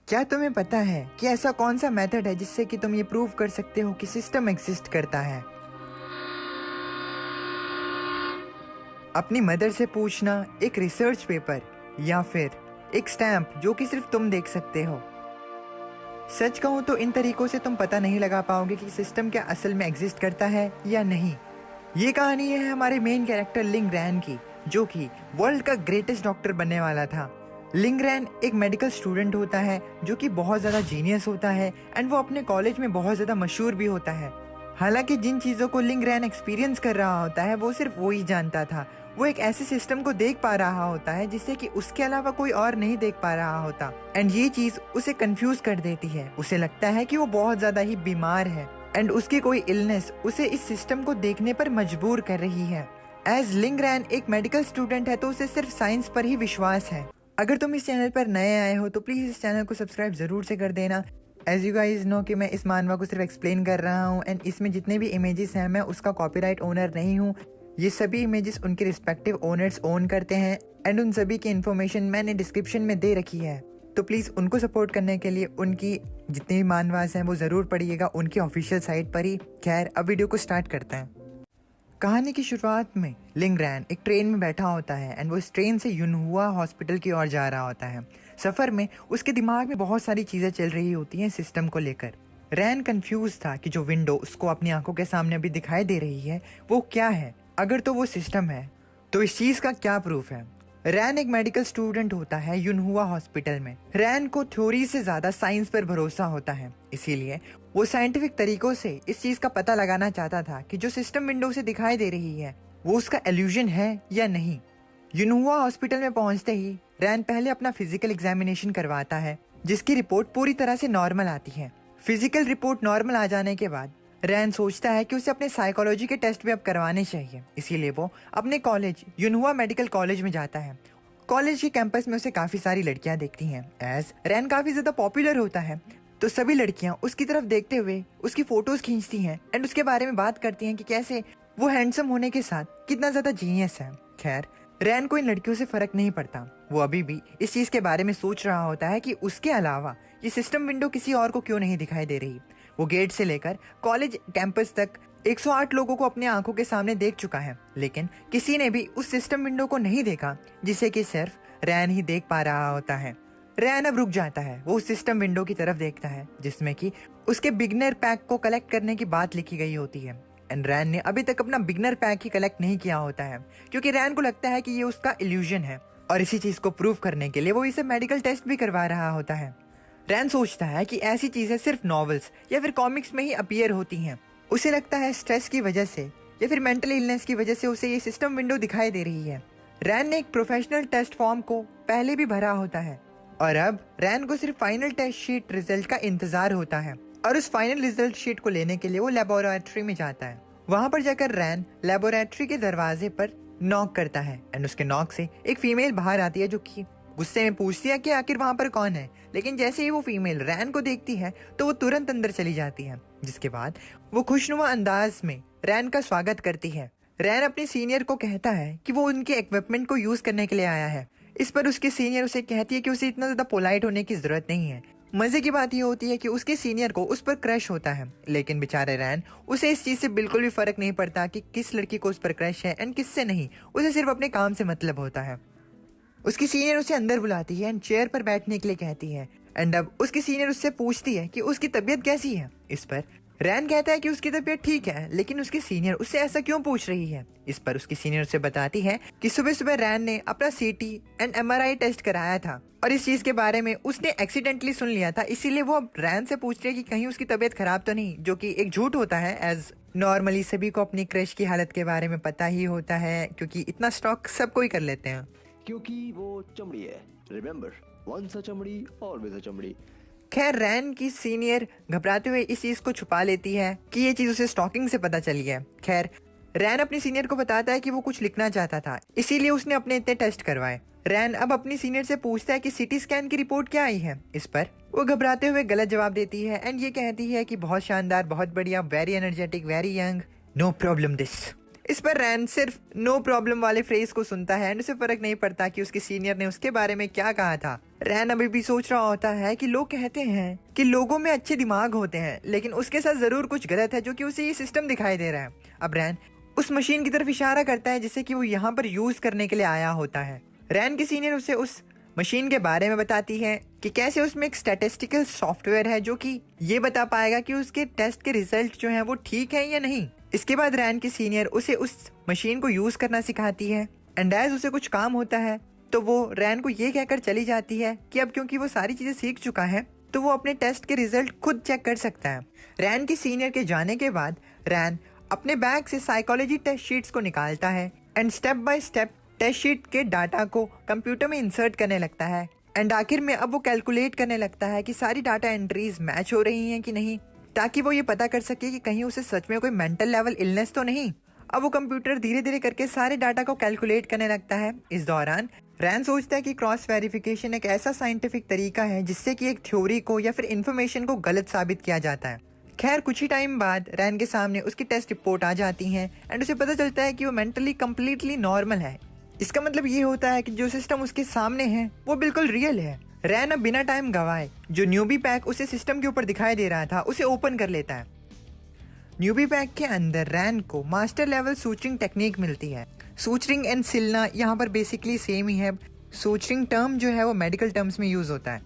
क्या तुम्हें पता है कि ऐसा कौन सा मेथड है जिससे कि तुम ये प्रूव कर सकते हो कि सिस्टम एग्जिस्ट करता है? अपनी मदर से पूछना, एक रिसर्च पेपर, या फिर एक स्टैम्प जो कि सिर्फ तुम देख सकते हो। सच कहूं तो इन तरीकों से तुम पता नहीं लगा पाओगे कि सिस्टम क्या असल में एग्जिस्ट करता है या नहीं। ये कहानी है हमारे मेन कैरेक्टर लिंग रैन की, जो कि वर्ल्ड का ग्रेटेस्ट डॉक्टर बनने वाला था। लिंग रैन एक मेडिकल स्टूडेंट होता है जो कि बहुत ज़्यादा जीनियस होता है एंड वो अपने कॉलेज में बहुत ज़्यादा मशहूर भी होता है। हालांकि जिन चीज़ों को लिंग रैन एक्सपीरियंस कर रहा होता है वो सिर्फ वो ही जानता था। वो एक ऐसे सिस्टम को देख पा रहा होता है जिससे कि उसके अलावा कोई और नहीं देख पा रहा होता एंड ये चीज़ उसे कंफ्यूज कर देती है। उसे लगता है कि वो बहुत ज़्यादा ही बीमार है एंड उसकी कोई इलनेस उसे इस सिस्टम को देखने पर मजबूर कर रही है। एज लिंग रैन एक मेडिकल स्टूडेंट है तो उसे सिर्फ साइंस पर ही विश्वास है। अगर तुम इस चैनल पर नए आए हो तो प्लीज़ इस चैनल को सब्सक्राइब ज़रूर से कर देना। एज यू गाइज नो कि मैं इस मानवा को सिर्फ एक्सप्लेन कर रहा हूँ एंड इसमें जितने भी इमेजेस हैं मैं उसका कॉपीराइट ओनर नहीं हूँ। ये सभी इमेजेस उनके रिस्पेक्टिव ओनर्स ओन करते हैं एंड उन सभी की इन्फॉर्मेशन मैंने डिस्क्रिप्शन में दे रखी है। तो प्लीज़ उनको सपोर्ट करने के लिए उनकी जितने भी मानवास हैं वो ज़रूर पढ़िएगा उनकी ऑफिशियल साइट पर ही। खैर, अब वीडियो को स्टार्ट करते हैं। कहानी की शुरुआत में लिंग रैन एक ट्रेन में बैठा होता है एंड वो इस ट्रेन से युनहुआ हॉस्पिटल की ओर जा रहा होता है। सफ़र में उसके दिमाग में बहुत सारी चीज़ें चल रही होती हैं सिस्टम को लेकर। रैन कंफ्यूज था कि जो विंडो उसको अपनी आंखों के सामने अभी दिखाई दे रही है वो क्या है। अगर तो वो सिस्टम है तो इस चीज़ का क्या प्रूफ है। रैन एक मेडिकल स्टूडेंट होता है युनहुआ हॉस्पिटल में। रैन को थ्योरी से ज्यादा साइंस पर भरोसा होता है, इसीलिए वो साइंटिफिक तरीकों से इस चीज का पता लगाना चाहता था कि जो सिस्टम विंडो से दिखाई दे रही है वो उसका इल्यूजन है या नहीं। युनहुआ हॉस्पिटल में पहुंचते ही रैन पहले अपना फिजिकल एग्जामिनेशन करवाता है जिसकी रिपोर्ट पूरी तरह से नॉर्मल आती है। फिजिकल रिपोर्ट नॉर्मल आ जाने के बाद रैन सोचता है कि उसे अपने साइकोलॉजी के टेस्ट भी अब करवाने चाहिए, इसीलिए वो अपने कॉलेज युनहुआ मेडिकल कॉलेज में जाता है। कॉलेज के कैंपस में उसे काफी सारी लड़कियां देखती हैं। एज रैन काफी ज्यादा पॉपुलर होता है तो सभी लड़कियां उसकी तरफ देखते हुए उसकी फोटोज खींचती हैं एंड उसके बारे में बात करती हैं कि कैसे वो हैंडसम होने के साथ कितना ज्यादा जीनियस है। खैर, रैन को इन लड़कियों से फर्क नहीं पड़ता। वो अभी भी इस चीज के बारे में सोच रहा होता है कि उसके अलावा ये सिस्टम विंडो किसी और को क्यों नहीं दिखाई दे रही। वो गेट से लेकर कॉलेज कैंपस तक 108 लोगों को अपने आंखों के सामने देख चुका है, लेकिन किसी ने भी उस सिस्टम विंडो को नहीं देखा जिसे कि सिर्फ रैन ही देख पा रहा होता है। रैन अब रुक जाता है। वो उस सिस्टम विंडो की तरफ देखता है जिसमें कि उसके बिगनर पैक को कलेक्ट करने की बात लिखी गई होती है एंड रैन ने अभी तक अपना बिगनर पैक ही कलेक्ट नहीं किया होता है क्योंकि रैन को लगता है कि ये उसका इल्यूजन है और इसी चीज को प्रूव करने के लिए वो इसे मेडिकल टेस्ट भी करवा रहा होता है। रैन सोचता है कि ऐसी चीजें सिर्फ नॉवेल्स या फिर कॉमिक्स में ही अपीयर होती हैं। उसे लगता है स्ट्रेस की वजह से या फिर मेंटल इलनेस की वजह से उसे ये सिस्टम विंडो दिखाई दे रही है। रैन ने एक प्रोफेशनल टेस्ट फॉर्म को पहले भी भरा होता है और अब रैन को सिर्फ फाइनल टेस्ट शीट रिजल्ट का इंतजार होता है और उस फाइनल रिजल्ट शीट को लेने के लिए वो लेबोरेटरी में जाता है। वहां पर जाकर रैन लेबोरेटरी के दरवाजे पर नॉक करता है एंड उसके नॉक से एक फीमेल बाहर आती है जो कि गुस्से में पूछती है कि आखिर वहां पर कौन है। लेकिन जैसे ही वो फीमेल रैन को देखती है तो वो तुरंत अंदर चली जाती है, जिसके बाद वो खुशनुमा अंदाज में रैन का स्वागत करती है। रैन अपने सीनियर को कहता है कि वो उनके इक्विपमेंट को यूज करने के लिए आया है। इस पर उसके सीनियर उसे कहती है कि उसे इतना ज्यादा पोलाइट होने की जरूरत नहीं है। मजे की बात ये होती है कि उसके सीनियर को उस पर क्रश होता है, लेकिन बेचारे रैन उसे इस चीज से बिल्कुल भी फर्क नहीं पड़ता कि किस लड़की को उस पर क्रश है एंड किससे नहीं। उसे सिर्फ अपने काम से मतलब होता है। उसकी सीनियर उसे अंदर बुलाती है एंड चेयर पर बैठने के लिए कहती है एंड अब उसकी सीनियर उससे पूछती है कि उसकी तबीयत कैसी है। इस पर रैन कहता है कि उसकी तबीयत ठीक है, लेकिन उसकी सीनियर उससे ऐसा क्यों पूछ रही है। इस पर उसकी सीनियर उसे बताती है कि सुबह सुबह रैन ने अपना सीटी एंड एमआरआई टेस्ट कराया था और इस चीज के बारे में उसने एक्सीडेंटली सुन लिया था, इसीलिए वो अब रैन से पूछ रही है कि कहीं उसकी तबीयत खराब तो नहीं, जो कि एक झूठ होता है। एज नॉर्मली सभी को अपनी क्रश की हालत के बारे में पता ही होता है क्योंकि इतना स्टॉक सब कोई कर लेते हैं क्योंकि वो चमड़ी है। रिमेम्बर, वंस अ चमड़ी ऑलवेज अ चमड़ी। खैर, रैन की सीनियर घबराते हुए इस चीज को छुपा लेती है कि ये चीज उसे स्टॉकिंग से पता चली है। खैर, रैन अपनी सीनियर को बताता है कि वो कुछ लिखना चाहता था, इसीलिए उसने अपने इतने टेस्ट करवाए। रैन अब अपनी सीनियर से पूछता है कि सीटी स्कैन की रिपोर्ट क्या आई है। इस पर वो घबराते हुए गलत जवाब देती है एंड ये कहती है कि बहुत शानदार, बहुत बढ़िया, very energetic, very young, no problem this. इस पर रैन सिर्फ नो प्रॉब्लम वाले फ्रेज को सुनता है एंड उसे फर्क नहीं पड़ता कि उसकी सीनियर ने उसके बारे में क्या कहा था। रैन अभी भी सोच रहा होता है कि लोग कहते हैं कि लोगों में अच्छे दिमाग होते हैं, लेकिन उसके साथ जरूर कुछ गलत है जो कि उसे ये सिस्टम दिखाई दे रहा है। अब रैन उस मशीन की तरफ इशारा करता है जिसे कि वो यहाँ पर यूज करने के लिए आया होता है। रैन की सीनियर उसे उस मशीन के बारे में बताती है कि कैसे उसमें एक स्टैटिस्टिकल सॉफ्टवेयर है जो कि ये बता पाएगा कि उसके टेस्ट के रिजल्ट जो हैं वो ठीक है या नहीं। इसके बाद रैन की सीनियर उसे उस मशीन को यूज करना सिखाती है एंड एज उसे कुछ काम होता है तो वो रैन को ये कहकर चली जाती है कि अब क्योंकि वो सारी चीजें सीख चुका है तो वो अपने टेस्ट के रिजल्ट खुद चेक कर सकता है। रैन की सीनियर के जाने के बाद रैन अपने बैग से साइकोलॉजी टेस्ट शीट्स को निकालता है and step by step test sheet के डाटा को कंप्यूटर में इंसर्ट करने लगता है एंड आखिर में अब वो कैलकुलेट करने लगता है कि सारी डाटा एंट्रीज मैच हो रही हैं कि नहीं, ताकि वो ये पता कर सके कि कहीं उसे सच में कोई मेंटल लेवल इलनेस तो नहीं। अब वो कंप्यूटर धीरे धीरे करके सारे डाटा को कैलकुलेट करने लगता है। इस दौरान रैन सोचता है कि क्रॉस वेरिफिकेशन एक ऐसा साइंटिफिक तरीका है जिससे कि एक थ्योरी को या फिर इंफॉर्मेशन को गलत साबित किया जाता है। खैर कुछ ही टाइम बाद रैन के सामने उसकी टेस्ट रिपोर्ट आ जाती है एंड उसे पता चलता है कि वो मेंटली कम्प्लीटली नॉर्मल है। इसका मतलब ये होता है कि जो सिस्टम उसके सामने है वो बिल्कुल रियल है। रैन अब बिना टाइम गवाए जो न्यूबी पैक उसे सिस्टम के ऊपर दिखाई दे रहा था उसे ओपन कर लेता है। न्यूबी पैक के अंदर रैन को मास्टर लेवल सूचरिंग टेक्निक मिलती है। सूचरिंग एंड सिलना यहाँ पर बेसिकली सेम ही है। सूचरिंग टर्म जो है वो मेडिकल टर्म्स में यूज होता है।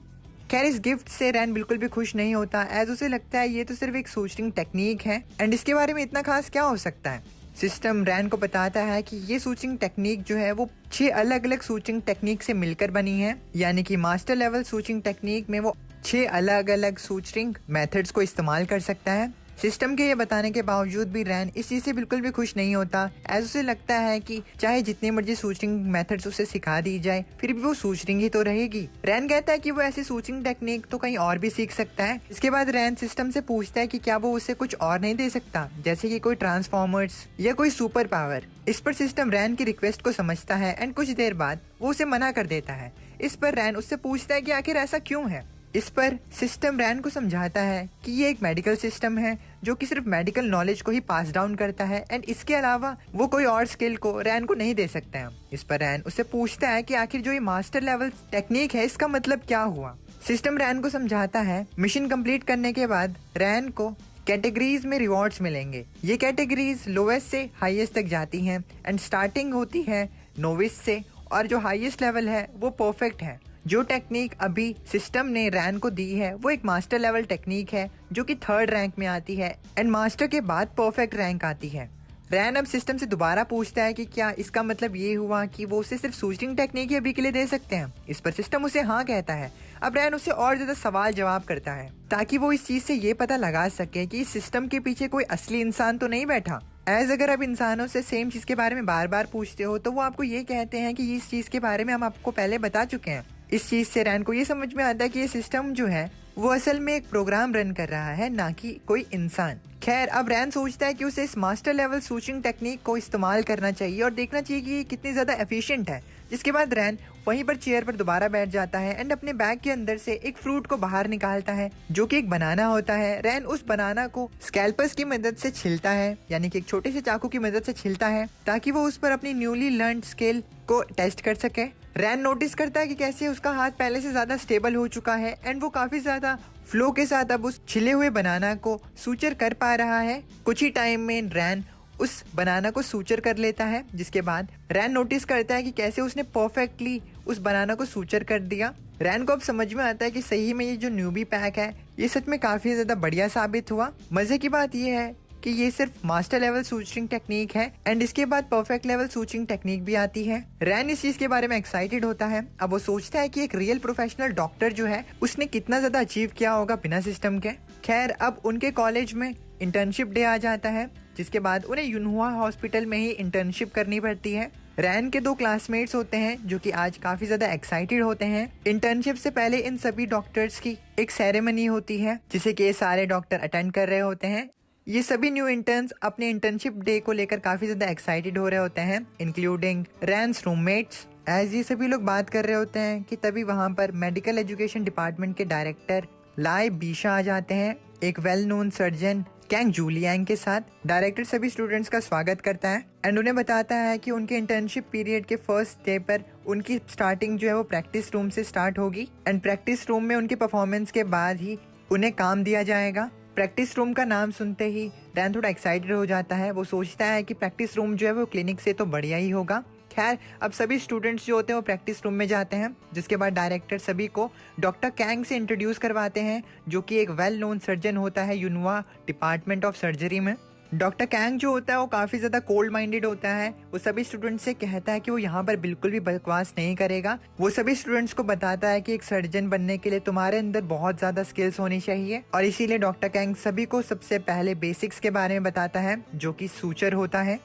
खैर इस गिफ्ट से रैन बिल्कुल भी खुश नहीं होता, एज उसे लगता है ये तो सिर्फ एक सूचरिंग टेक्निक है एंड इसके बारे में इतना खास क्या हो सकता है। सिस्टम रैन को बताता है कि ये सूचरिंग टेक्निक जो है वो 6 अलग अलग सूचरिंग टेक्निक से मिलकर बनी है, यानी कि मास्टर लेवल सूचरिंग टेक्निक में वो 6 अलग अलग सूचरिंग मेथड्स को इस्तेमाल कर सकता है। सिस्टम के ये बताने के बावजूद भी रैन इस चीज से बिल्कुल भी खुश नहीं होता, एज उसे लगता है कि चाहे जितनी मर्जी सूचरिंग मेथड्स उसे सिखा दी जाए फिर भी वो सूचरिंग ही तो रहेगी। रैन कहता है कि वो ऐसी सूचरिंग टेक्निक तो कहीं और भी सीख सकता है। इसके बाद रैन सिस्टम से पूछता है कि क्या वो उसे कुछ और नहीं दे सकता, जैसे कि कोई ट्रांसफॉर्मर्स या कोई सुपर पावर। इस पर सिस्टम रैन की रिक्वेस्ट को समझता है एंड कुछ देर बाद वो उसे मना कर देता है। इस पर रैन उससे पूछता है कि आखिर ऐसा क्यों है। इस पर सिस्टम रैन को समझाता है कि ये एक मेडिकल सिस्टम है जो कि सिर्फ मेडिकल नॉलेज को ही पास डाउन करता है एंड इसके अलावा वो कोई और स्किल को रैन को नहीं दे सकते हैं। इस पर रैन उससे पूछता है कि आखिर जो ये मास्टर लेवल टेक्निक है इसका मतलब क्या हुआ। सिस्टम रैन को समझाता है मिशन कंप्लीट करने के बाद रैन को कैटेगरीज में रिवॉर्ड्स मिलेंगे। ये कैटेगरीज लोवेस्ट से हाईएस्ट तक जाती हैं एंड स्टार्टिंग होती है नोविस से और जो हाईएस्ट लेवल है वो परफेक्ट है। जो टेक्निक अभी सिस्टम ने रैन को दी है वो एक मास्टर लेवल टेक्निक है जो कि 3rd रैंक में आती है एंड मास्टर के बाद परफेक्ट रैंक आती है। रैन अब सिस्टम से दोबारा पूछता है कि क्या इसका मतलब ये हुआ कि वो उसे सिर्फ सूचरिंग टेक्निक ही अभी के लिए दे सकते हैं। इस पर सिस्टम उसे हाँ कहता है। अब रैन उसे और ज्यादा सवाल जवाब करता है ताकि वो इस चीज से ये पता लगा सके कि इस सिस्टम के पीछे कोई असली इंसान तो नहीं बैठा। एज अगर आप इंसानों से सेम चीज के बारे में बार बार पूछते हो तो वो आपको ये कहते हैं कि इस चीज के बारे में हम आपको पहले बता चुके हैं। इस चीज से रैन को ये समझ में आता है कि ये सिस्टम जो है वो असल में एक प्रोग्राम रन कर रहा है, ना कि कोई इंसान। खैर अब रैन सोचता है कि उसे इस मास्टर लेवल सूचरिंग टेक्निक को इस्तेमाल करना चाहिए और देखना चाहिए कि ये कितनी ज्यादा एफिशिएंट है। जिसके बाद रैन वहीं पर चेयर पर दोबारा बैठ जाता है एंड अपने बैग के अंदर से एक फ्रूट को बाहर निकालता है जो कि एक बनाना होता है। रैन उस बनाना को स्कैल्पर्स की मदद से छिलता है, यानी कि एक छोटे से चाकू की मदद से छिलता है ताकि वो उस पर अपनी न्यूली लर्न्ड स्किल को टेस्ट कर सके। रैन नोटिस करता है कि कैसे उसका हाथ पहले से ज्यादा स्टेबल हो चुका है एंड वो काफी ज्यादा फ्लो के साथ अब उस छिले हुए बनाना को सूचर कर पा रहा है। कुछ ही टाइम में रैन उस बनाना को सूचर कर लेता है, जिसके बाद रैन नोटिस करता है कि कैसे उसने परफेक्टली उस बनाना को सूचर कर दिया। रैन को अब समझ में आता है कि सही में ये जो न्यूबी पैक है ये सच में काफी ज्यादा बढ़िया साबित हुआ। मजे की बात ये है कि ये सिर्फ मास्टर लेवल सूचरिंग टेक्निक है एंड इसके बाद परफेक्ट लेवल सूचरिंग टेक्निक भी आती है। रैन इस चीज के बारे में एक्साइटेड होता है। अब वो सोचता है कि एक रियल प्रोफेशनल डॉक्टर जो है उसने कितना ज्यादा अचीव किया होगा बिना सिस्टम के। खैर अब उनके कॉलेज में इंटर्नशिप डे आ जाता है, जिसके बाद उन्हें यूनहुआ हॉस्पिटल में ही इंटर्नशिप करनी पड़ती है। रैन के 2 क्लासमेट्स होते हैं जो कि आज काफी ज्यादा एक्साइटेड होते हैं। इंटर्नशिप से पहले इन सभी डॉक्टर्स की एक सेरेमनी होती है जिसे कि ये सारे डॉक्टर अटेंड कर रहे होते हैं। ये सभी न्यू इंटर्न्स अपने इंटर्नशिप डे को लेकर काफी ज्यादा एक्साइटेड हो रहे होते हैं, इंक्लूडिंग रैन्स रूममेट्स। एज ये सभी लोग बात कर रहे होते हैं कि तभी वहाँ पर मेडिकल एजुकेशन डिपार्टमेंट के डायरेक्टर लाई बीशा आ जाते हैं, एक वेल नोन सर्जन कैंग जूलियांग के साथ। डायरेक्टर सभी स्टूडेंट्स का स्वागत करता है एंड उन्हें बताता है कि उनके इंटर्नशिप पीरियड के फर्स्ट डे पर उनकी स्टार्टिंग जो है वो प्रैक्टिस रूम से स्टार्ट होगी एंड प्रैक्टिस रूम में उनकी परफॉर्मेंस के बाद ही उन्हें काम दिया जाएगा। प्रैक्टिस रूम का नाम सुनते ही रैन थोड़ा एक्साइटेड हो जाता है। वो सोचता है कि प्रैक्टिस रूम जो है वो क्लिनिक से तो बढ़िया ही होगा। खैर, अब सभी स्टूडेंट्स जो होते हैं वो प्रैक्टिस रूम में जाते हैं, जिसके बाद डायरेक्टर सभी को डॉक्टर कैंग से इंट्रोड्यूस करवाते हैं, जो कि एक वेल नोन सर्जन होता है यूनुआ डिपार्टमेंट ऑफ सर्जरी में। डॉक्टर कैंग जो होता है वो काफ़ी ज़्यादा कोल्ड माइंडेड होता है। वो सभी स्टूडेंट्स से कहता है कि वो यहाँ पर बिल्कुल भी बकवास नहीं करेगा। वो सभी स्टूडेंट्स को बताता है कि एक सर्जन बनने के लिए तुम्हारे अंदर बहुत ज़्यादा स्किल्स होनी चाहिए, और इसीलिए डॉक्टर कैंग सभी को सबसे पहले बेसिक्स के बारे में बताता है, जो कि सूचर होता है।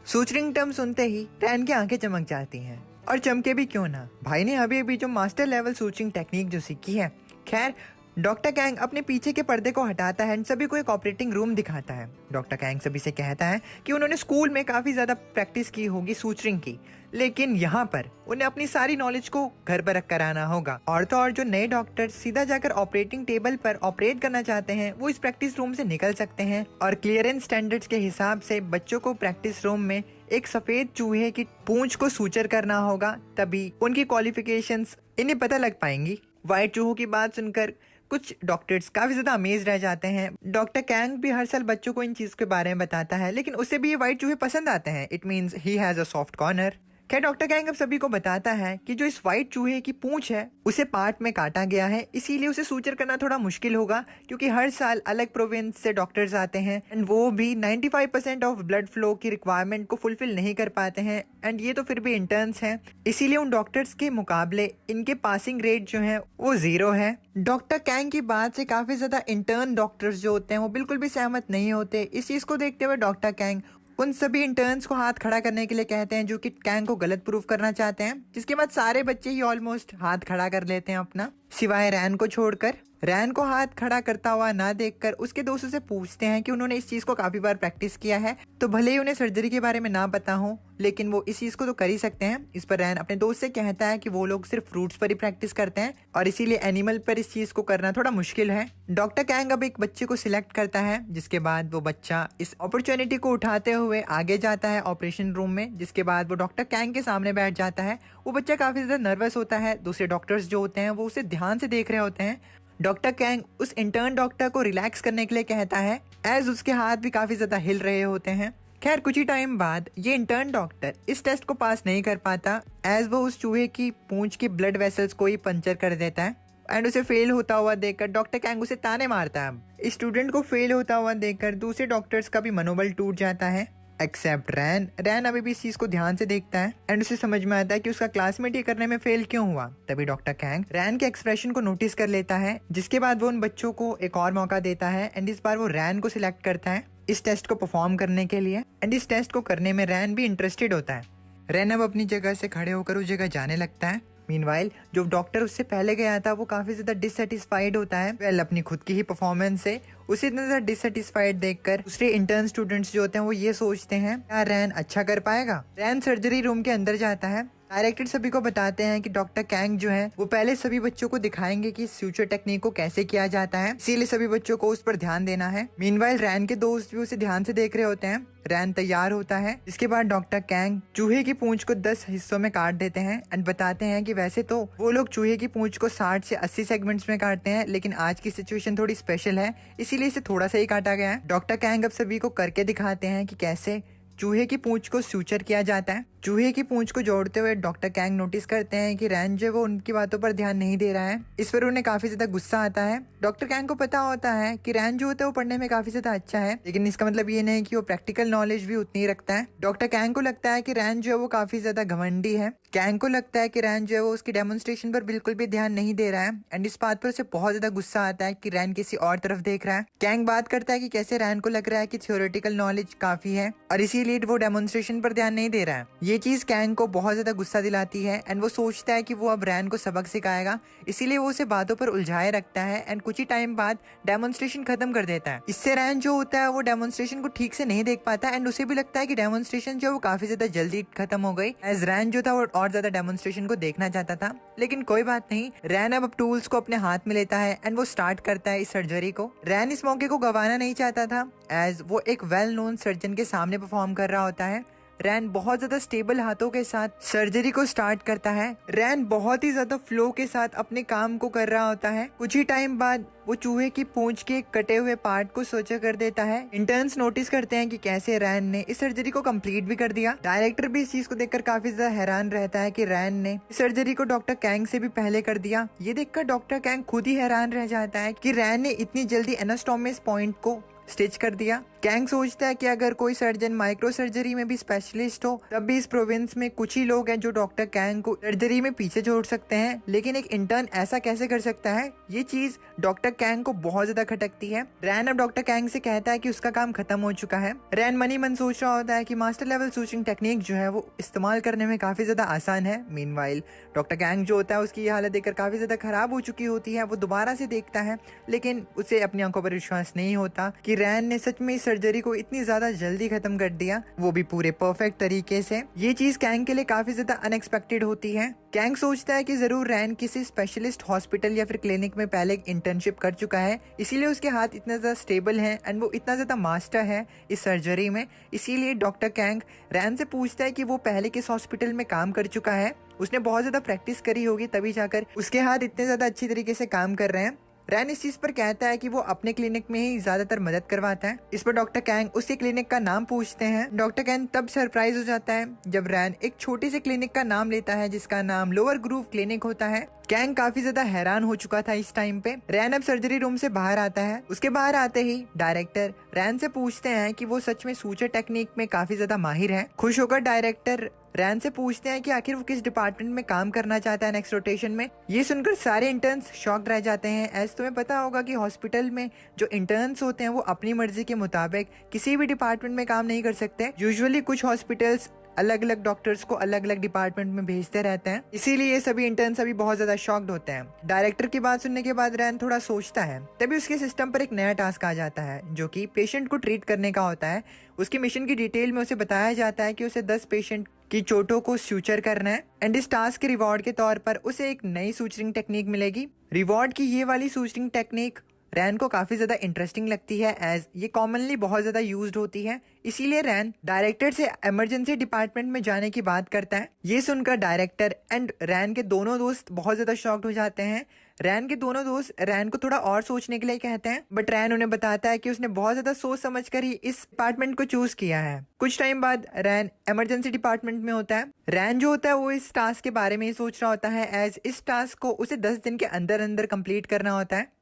सूचरिंग टर्म सुनते ही रैन की आंखें चमक जाती हैं, और चमके भी क्यों ना, भाई ने अभी अभी जो मास्टर लेवल सूचरिंग टेक्निक जो सीखी है। खैर, डॉक्टर कैंग अपने पीछे के पर्दे को हटाता है एंड सभी को एक ऑपरेटिंग रूम दिखाता है। डॉक्टर कैंग सभी से कहता है कि उन्होंने स्कूल में काफ़ी ज़्यादा प्रैक्टिस की होगी सूचरिंग की, लेकिन यहाँ पर उन्हें अपनी सारी नॉलेज को घर पर रख कर आना होगा। और तो और जो नए डॉक्टर सीधा जाकर ऑपरेटिंग टेबल पर ऑपरेट करना चाहते हैं, वो इस प्रैक्टिस रूम से निकल सकते हैं, और क्लियरेंस स्टैंडर्ड्स के हिसाब से बच्चों को प्रैक्टिस रूम में एक सफेद चूहे की पूंछ को सूचर करना होगा, तभी उनकी क्वालिफिकेशंस इन्हें पता लग पाएंगी। व्हाइट चूहों की बात सुनकर कुछ डॉक्टर्स काफी ज्यादा अमेज रह जाते हैं। डॉक्टर कैंग भी हर साल बच्चों को इन चीज के बारे में बताता है, लेकिन उसे भी ये व्हाइट चूहे पसंद आते हैं। It means he has a soft corner. खैर, डॉक्टर कैंग अब सभी को बताता है कि जो इस व्हाइट चूहे की पूंछ है उसे पार्ट में काटा गया है, इसीलिए उसे सूचर करना थोड़ा मुश्किल होगा, क्योंकि हर साल अलग प्रोविंस से डॉक्टर्स आते हैं एंड वो भी 95% ऑफ ब्लड फ्लो की रिक्वायरमेंट को फुलफिल नहीं कर पाते हैं, एंड ये तो फिर भी इंटर्न्स हैं, इसीलिए उन डॉक्टर्स के मुकाबले इनके पासिंग रेट जो है वो 0 है। डॉक्टर कैंग की बात से काफी ज्यादा इंटर्न डॉक्टर्स जो होते हैं वो बिल्कुल भी सहमत नहीं होते। इस चीज को देखते हुए डॉक्टर कैंग उन सभी इंटर्न्स को हाथ खड़ा करने के लिए कहते हैं, जो कि कैंग को गलत प्रूफ करना चाहते हैं, जिसके बाद सारे बच्चे ही ऑलमोस्ट हाथ खड़ा कर लेते हैं अपना, सिवाय रैन को छोड़कर। रैन को हाथ खड़ा करता हुआ ना देखकर उसके दोस्तों से पूछते हैं कि उन्होंने इस चीज को काफी बार प्रैक्टिस किया है, तो भले ही उन्हें सर्जरी के बारे में ना पता हो, लेकिन वो इस चीज को तो कर ही सकते हैं। इस पर रैन अपने दोस्त से कहता है कि वो लोग सिर्फ फ्रूट्स पर ही प्रैक्टिस करते हैं, और इसीलिए एनिमल पर इस चीज को करना थोड़ा मुश्किल है। डॉक्टर कैंग अब एक बच्चे को सिलेक्ट करता है, जिसके बाद वो बच्चा इस अपॉर्चुनिटी को उठाते हुए आगे जाता है ऑपरेशन रूम में, जिसके बाद वो डॉक्टर कैंग के सामने बैठ जाता है। वो बच्चा काफी ज्यादा नर्वस होता है। दूसरे डॉक्टर्स जो होते हैं वो उसे ध्यान से देख रहे होते हैं। डॉक्टर कैंग उस इंटर्न डॉक्टर को रिलैक्स करने के लिए कहता है, एज उसके हाथ भी काफी ज्यादा हिल रहे होते हैं। खैर, कुछ ही टाइम बाद ये इंटर्न डॉक्टर इस टेस्ट को पास नहीं कर पाता, एज वो उस चूहे की पूंछ की ब्लड वेसल्स को ही पंचर कर देता है, एंड उसे फेल होता हुआ देखकर डॉक्टर कैंग उसे ताने मारता है। स्टूडेंट को फेल होता हुआ देखकर दूसरे डॉक्टर्स का भी मनोबल टूट जाता है, एक्सेप्ट रैन। रैन अभी भी इस चीज को ध्यान से देखता है एंड उसे समझ में आता है कि उसका क्लासमेट ये करने में फेल क्यों हुआ। तभी डॉक्टर कैंग रैन के एक्सप्रेशन को नोटिस कर लेता है, जिसके बाद वो उन बच्चों को एक और मौका देता है, एंड इस बार वो रैन को सिलेक्ट करता है इस टेस्ट को परफॉर्म करने के लिए, एंड इस टेस्ट को करने में रैन भी इंटरेस्टेड होता है। रैन अब अपनी जगह से खड़े होकर उस जगह जाने लगता है। मीनवाइल जो डॉक्टर उससे पहले गया था वो काफी ज्यादा डिससेटिस्फाइड होता है अपनी खुद की ही परफॉर्मेंस से। उसे इतना ज्यादा डिससेटिस्फाइड देखकर दूसरे इंटर्न स्टूडेंट्स जो होते हैं वो ये सोचते हैं, क्या रैन अच्छा कर पाएगा। रैन सर्जरी रूम के अंदर जाता है। डायरेक्टर सभी को बताते हैं कि डॉक्टर कैंग जो है वो पहले सभी बच्चों को दिखाएंगे कि फ्यूचर टेक्निक को कैसे किया जाता है, इसीलिए सभी बच्चों को उस पर ध्यान देना है। मीनवाइल रैन के दोस्त भी उसे ध्यान से देख रहे होते हैं। रैन तैयार होता है। इसके बाद डॉक्टर कैंग चूहे की पूंछ को 10 हिस्सों में काट देते हैं एंड बताते हैं कि वैसे तो वो लोग चूहे की पूंछ को 60 से 80 सेगमेंट्स में काटते हैं, लेकिन आज की सिचुएशन थोड़ी स्पेशल है, इसीलिए इसे थोड़ा सा ही काटा गया है। डॉक्टर कैंग अब सभी को करके दिखाते हैं कि कैसे चूहे की पूंछ को सूचर किया जाता है। चूहे की पूंछ को जोड़ते हुए डॉक्टर कैंग नोटिस करते हैं कि रैन जो है वो उनकी बातों पर ध्यान नहीं दे रहा है। इस पर उन्हें काफी ज्यादा गुस्सा आता है। डॉक्टर कैंग को पता होता है कि रैन जो होता है वो पढ़ने में काफी ज्यादा अच्छा है, लेकिन इसका मतलब ये नहीं कि वो प्रैक्टिकल नॉलेज भी उतनी ही रखता है। डॉक्टर कैंग को लगता है कि रैन जो है वो काफी ज्यादा घमंडी है। कैंग को लगता है कि रैन जो है वो उसकी डेमोन्स्ट्रेशन पर बिल्कुल भी ध्यान नहीं दे रहा है, एंड इस बात पर उसे बहुत ज्यादा गुस्सा आता है कि रैन किसी और तरफ देख रहा है। कैंग बात करता है कि कैसे रैन को लग रहा है कि थ्योरेटिकल नॉलेज काफी है और इसीलिए वो डेमोन्स्ट्रेशन पर ध्यान नहीं दे रहा है। ये चीज कैंग को बहुत ज्यादा गुस्सा दिलाती है एंड वो सोचता है कि वो अब रैन को सबक सिखाएगा, इसीलिए वो उसे बातों पर उलझाए रखता है एंड कुछ ही टाइम बाद डेमोन्स्ट्रेशन खत्म कर देता है। इससे रैन जो होता है वो डेमोन्स्ट्रेशन को ठीक से नहीं देख पाता एंड उसे भी लगता है कि डेमोन्स्ट्रेशन जो वो काफी ज्यादा जल्दी खत्म हो गई, एज रैन जो था वो और ज्यादा डेमोन्स्ट्रेशन को देखना चाहता था। लेकिन कोई बात नहीं, रैन अब टूल्स को अपने हाथ में लेता है एंड वो स्टार्ट करता है इस सर्जरी को। रैन इस मौके को गंवाना नहीं चाहता था, एज वो एक वेल नोन सर्जन के सामने परफॉर्म कर रहा होता है। रैन बहुत ज्यादा स्टेबल हाथों के साथ सर्जरी को स्टार्ट करता है। रैन बहुत ही ज्यादा फ्लो के साथ अपने काम को कर रहा होता है। कुछ ही टाइम बाद वो चूहे की पूंछ के कटे हुए पार्ट को सोचा कर देता है। इंटर्न्स नोटिस करते हैं कि कैसे रैन ने इस सर्जरी को कंप्लीट भी कर दिया। डायरेक्टर भी इस चीज को देखकर काफी ज्यादा हैरान रहता है कि रैन ने इस सर्जरी को डॉक्टर कैंग से भी पहले कर दिया। ये देखकर डॉक्टर कैंग खुद ही हैरान रह जाता है कि रैन ने इतनी जल्दी एनास्टोमस पॉइंट को स्टिच कर दिया। कैंग सोचता है कि अगर कोई सर्जन माइक्रो सर्जरी में भी स्पेशलिस्ट हो तब भी इस प्रोविंस में कुछ ही लोग हैं जो डॉक्टर कैंग को सर्जरी में पीछे छोड़ सकते हैं, लेकिन एक इंटर्न ऐसा कैसे कर सकता है। ये चीज डॉक्टर कैंग को बहुत ज्यादा खटकती है। रैन अब डॉक्टर कैंग से कहता है कि उसका काम खत्म हो चुका है। रैन मनी मन सोच रहा होता है कि मास्टर लेवल सूचरिंग टेक्निक जो है वो इस्तेमाल करने में काफी ज्यादा आसान है। मीनवाइल डॉक्टर कैंग जो होता है उसकी हालत देखकर काफी ज्यादा खराब हो चुकी होती है। वो दोबारा से देखता है लेकिन उसे अपनी आंखों पर विश्वास नहीं होता कि रैन ने सच में सर्जरी को इतनी ज्यादा जल्दी खत्म कर दिया, वो भी पूरे परफेक्ट तरीके से। ये चीज कैंग के लिए काफी ज्यादा अनएक्सपेक्टेड होती है। कैंग सोचता है कि जरूर रैन किसी स्पेशलिस्ट हॉस्पिटल या फिर क्लिनिक में पहले इंटर्नशिप कर चुका है, इसीलिए उसके हाथ इतना ज्यादा स्टेबल है एंड वो इतना ज्यादा मास्टर है इस सर्जरी में। इसीलिए डॉक्टर कैंग रैन से पूछता है कि वो पहले किस हॉस्पिटल में काम कर चुका है। उसने बहुत ज्यादा प्रैक्टिस करी होगी तभी जाकर उसके हाथ इतने ज्यादा अच्छी तरीके से काम कर रहे हैं। रैन इस चीज पर कहता है कि वो अपने क्लिनिक में ही ज्यादातर मदद करवाता है। इस पर डॉक्टर कैंग उसके क्लिनिक का नाम पूछते हैं। डॉक्टर कैंग तब सरप्राइज हो जाता है जब रैन एक छोटी सी क्लिनिक का नाम लेता है जिसका नाम लोअर ग्रूव क्लिनिक होता है। कैंग काफी ज्यादा हैरान हो चुका था इस टाइम पे। रैन अब सर्जरी रूम से बाहर आता है। उसके बाहर आते ही डायरेक्टर रैन से पूछते हैं कि वो सच में सूचर टेक्निक में काफी ज्यादा माहिर है। खुश होकर डायरेक्टर रैन से पूछते हैं कि आखिर वो किस डिपार्टमेंट में काम करना चाहता है नेक्स्ट रोटेशन में। ये सुनकर सारे इंटर्न्स शॉक्ड रह जाते हैं। एज तुम्हें पता होगा कि हॉस्पिटल में जो इंटर्न्स होते हैं वो अपनी मर्जी के मुताबिक किसी भी डिपार्टमेंट में काम नहीं कर सकते। यूजुअली कुछ हॉस्पिटल्स अलग अलग डॉक्टर्स को अलग अलग डिपार्टमेंट में भेजते रहते हैं, इसीलिए ये सभी इंटर्न्स अभी बहुत ज्यादा शॉक्ड होते हैं। डायरेक्टर की बात सुनने के बाद रैन थोड़ा सोचता है। तभी उसके सिस्टम पर एक नया टास्क आ जाता है जो कि पेशेंट को ट्रीट करने का होता है। उसकी मिशन की डिटेल में उसे बताया जाता है कि उसे 10 पेशेंट की चोटों को सूचर करना है एंड इस टास्क के रिवॉर्ड के तौर पर उसे एक नई सूचरिंग टेक्निक मिलेगी। रिवॉर्ड की ये वाली सूचरिंग टेक्निक रैन को काफी ज्यादा इंटरेस्टिंग लगती है एज ये कॉमनली बहुत ज्यादा यूज्ड होती है। इसीलिए रैन डायरेक्टर से इमरजेंसी डिपार्टमेंट में जाने की बात करता है। ये सुनकर डायरेक्टर एंड रैन के दोनों दोस्त बहुत ज्यादा शॉक्ड हो जाते हैं। रैन के दोनों दोस्त रैन को थोड़ा और सोचने के लिए कहते हैं, बट रैन उन्हें बताता है कि उसने बहुत ज्यादा सोच समझ कर ही इस डिपार्टमेंट को चूज किया है। कुछ टाइम बाद रैन इमरजेंसी डिपार्टमेंट में होता है। रैन जो होता है वो इस टास्क के बारे में ही सोच रहा होता है एज इस टास्क को उसे 10 दिन के अंदर अंदर कंप्लीट करना होता है।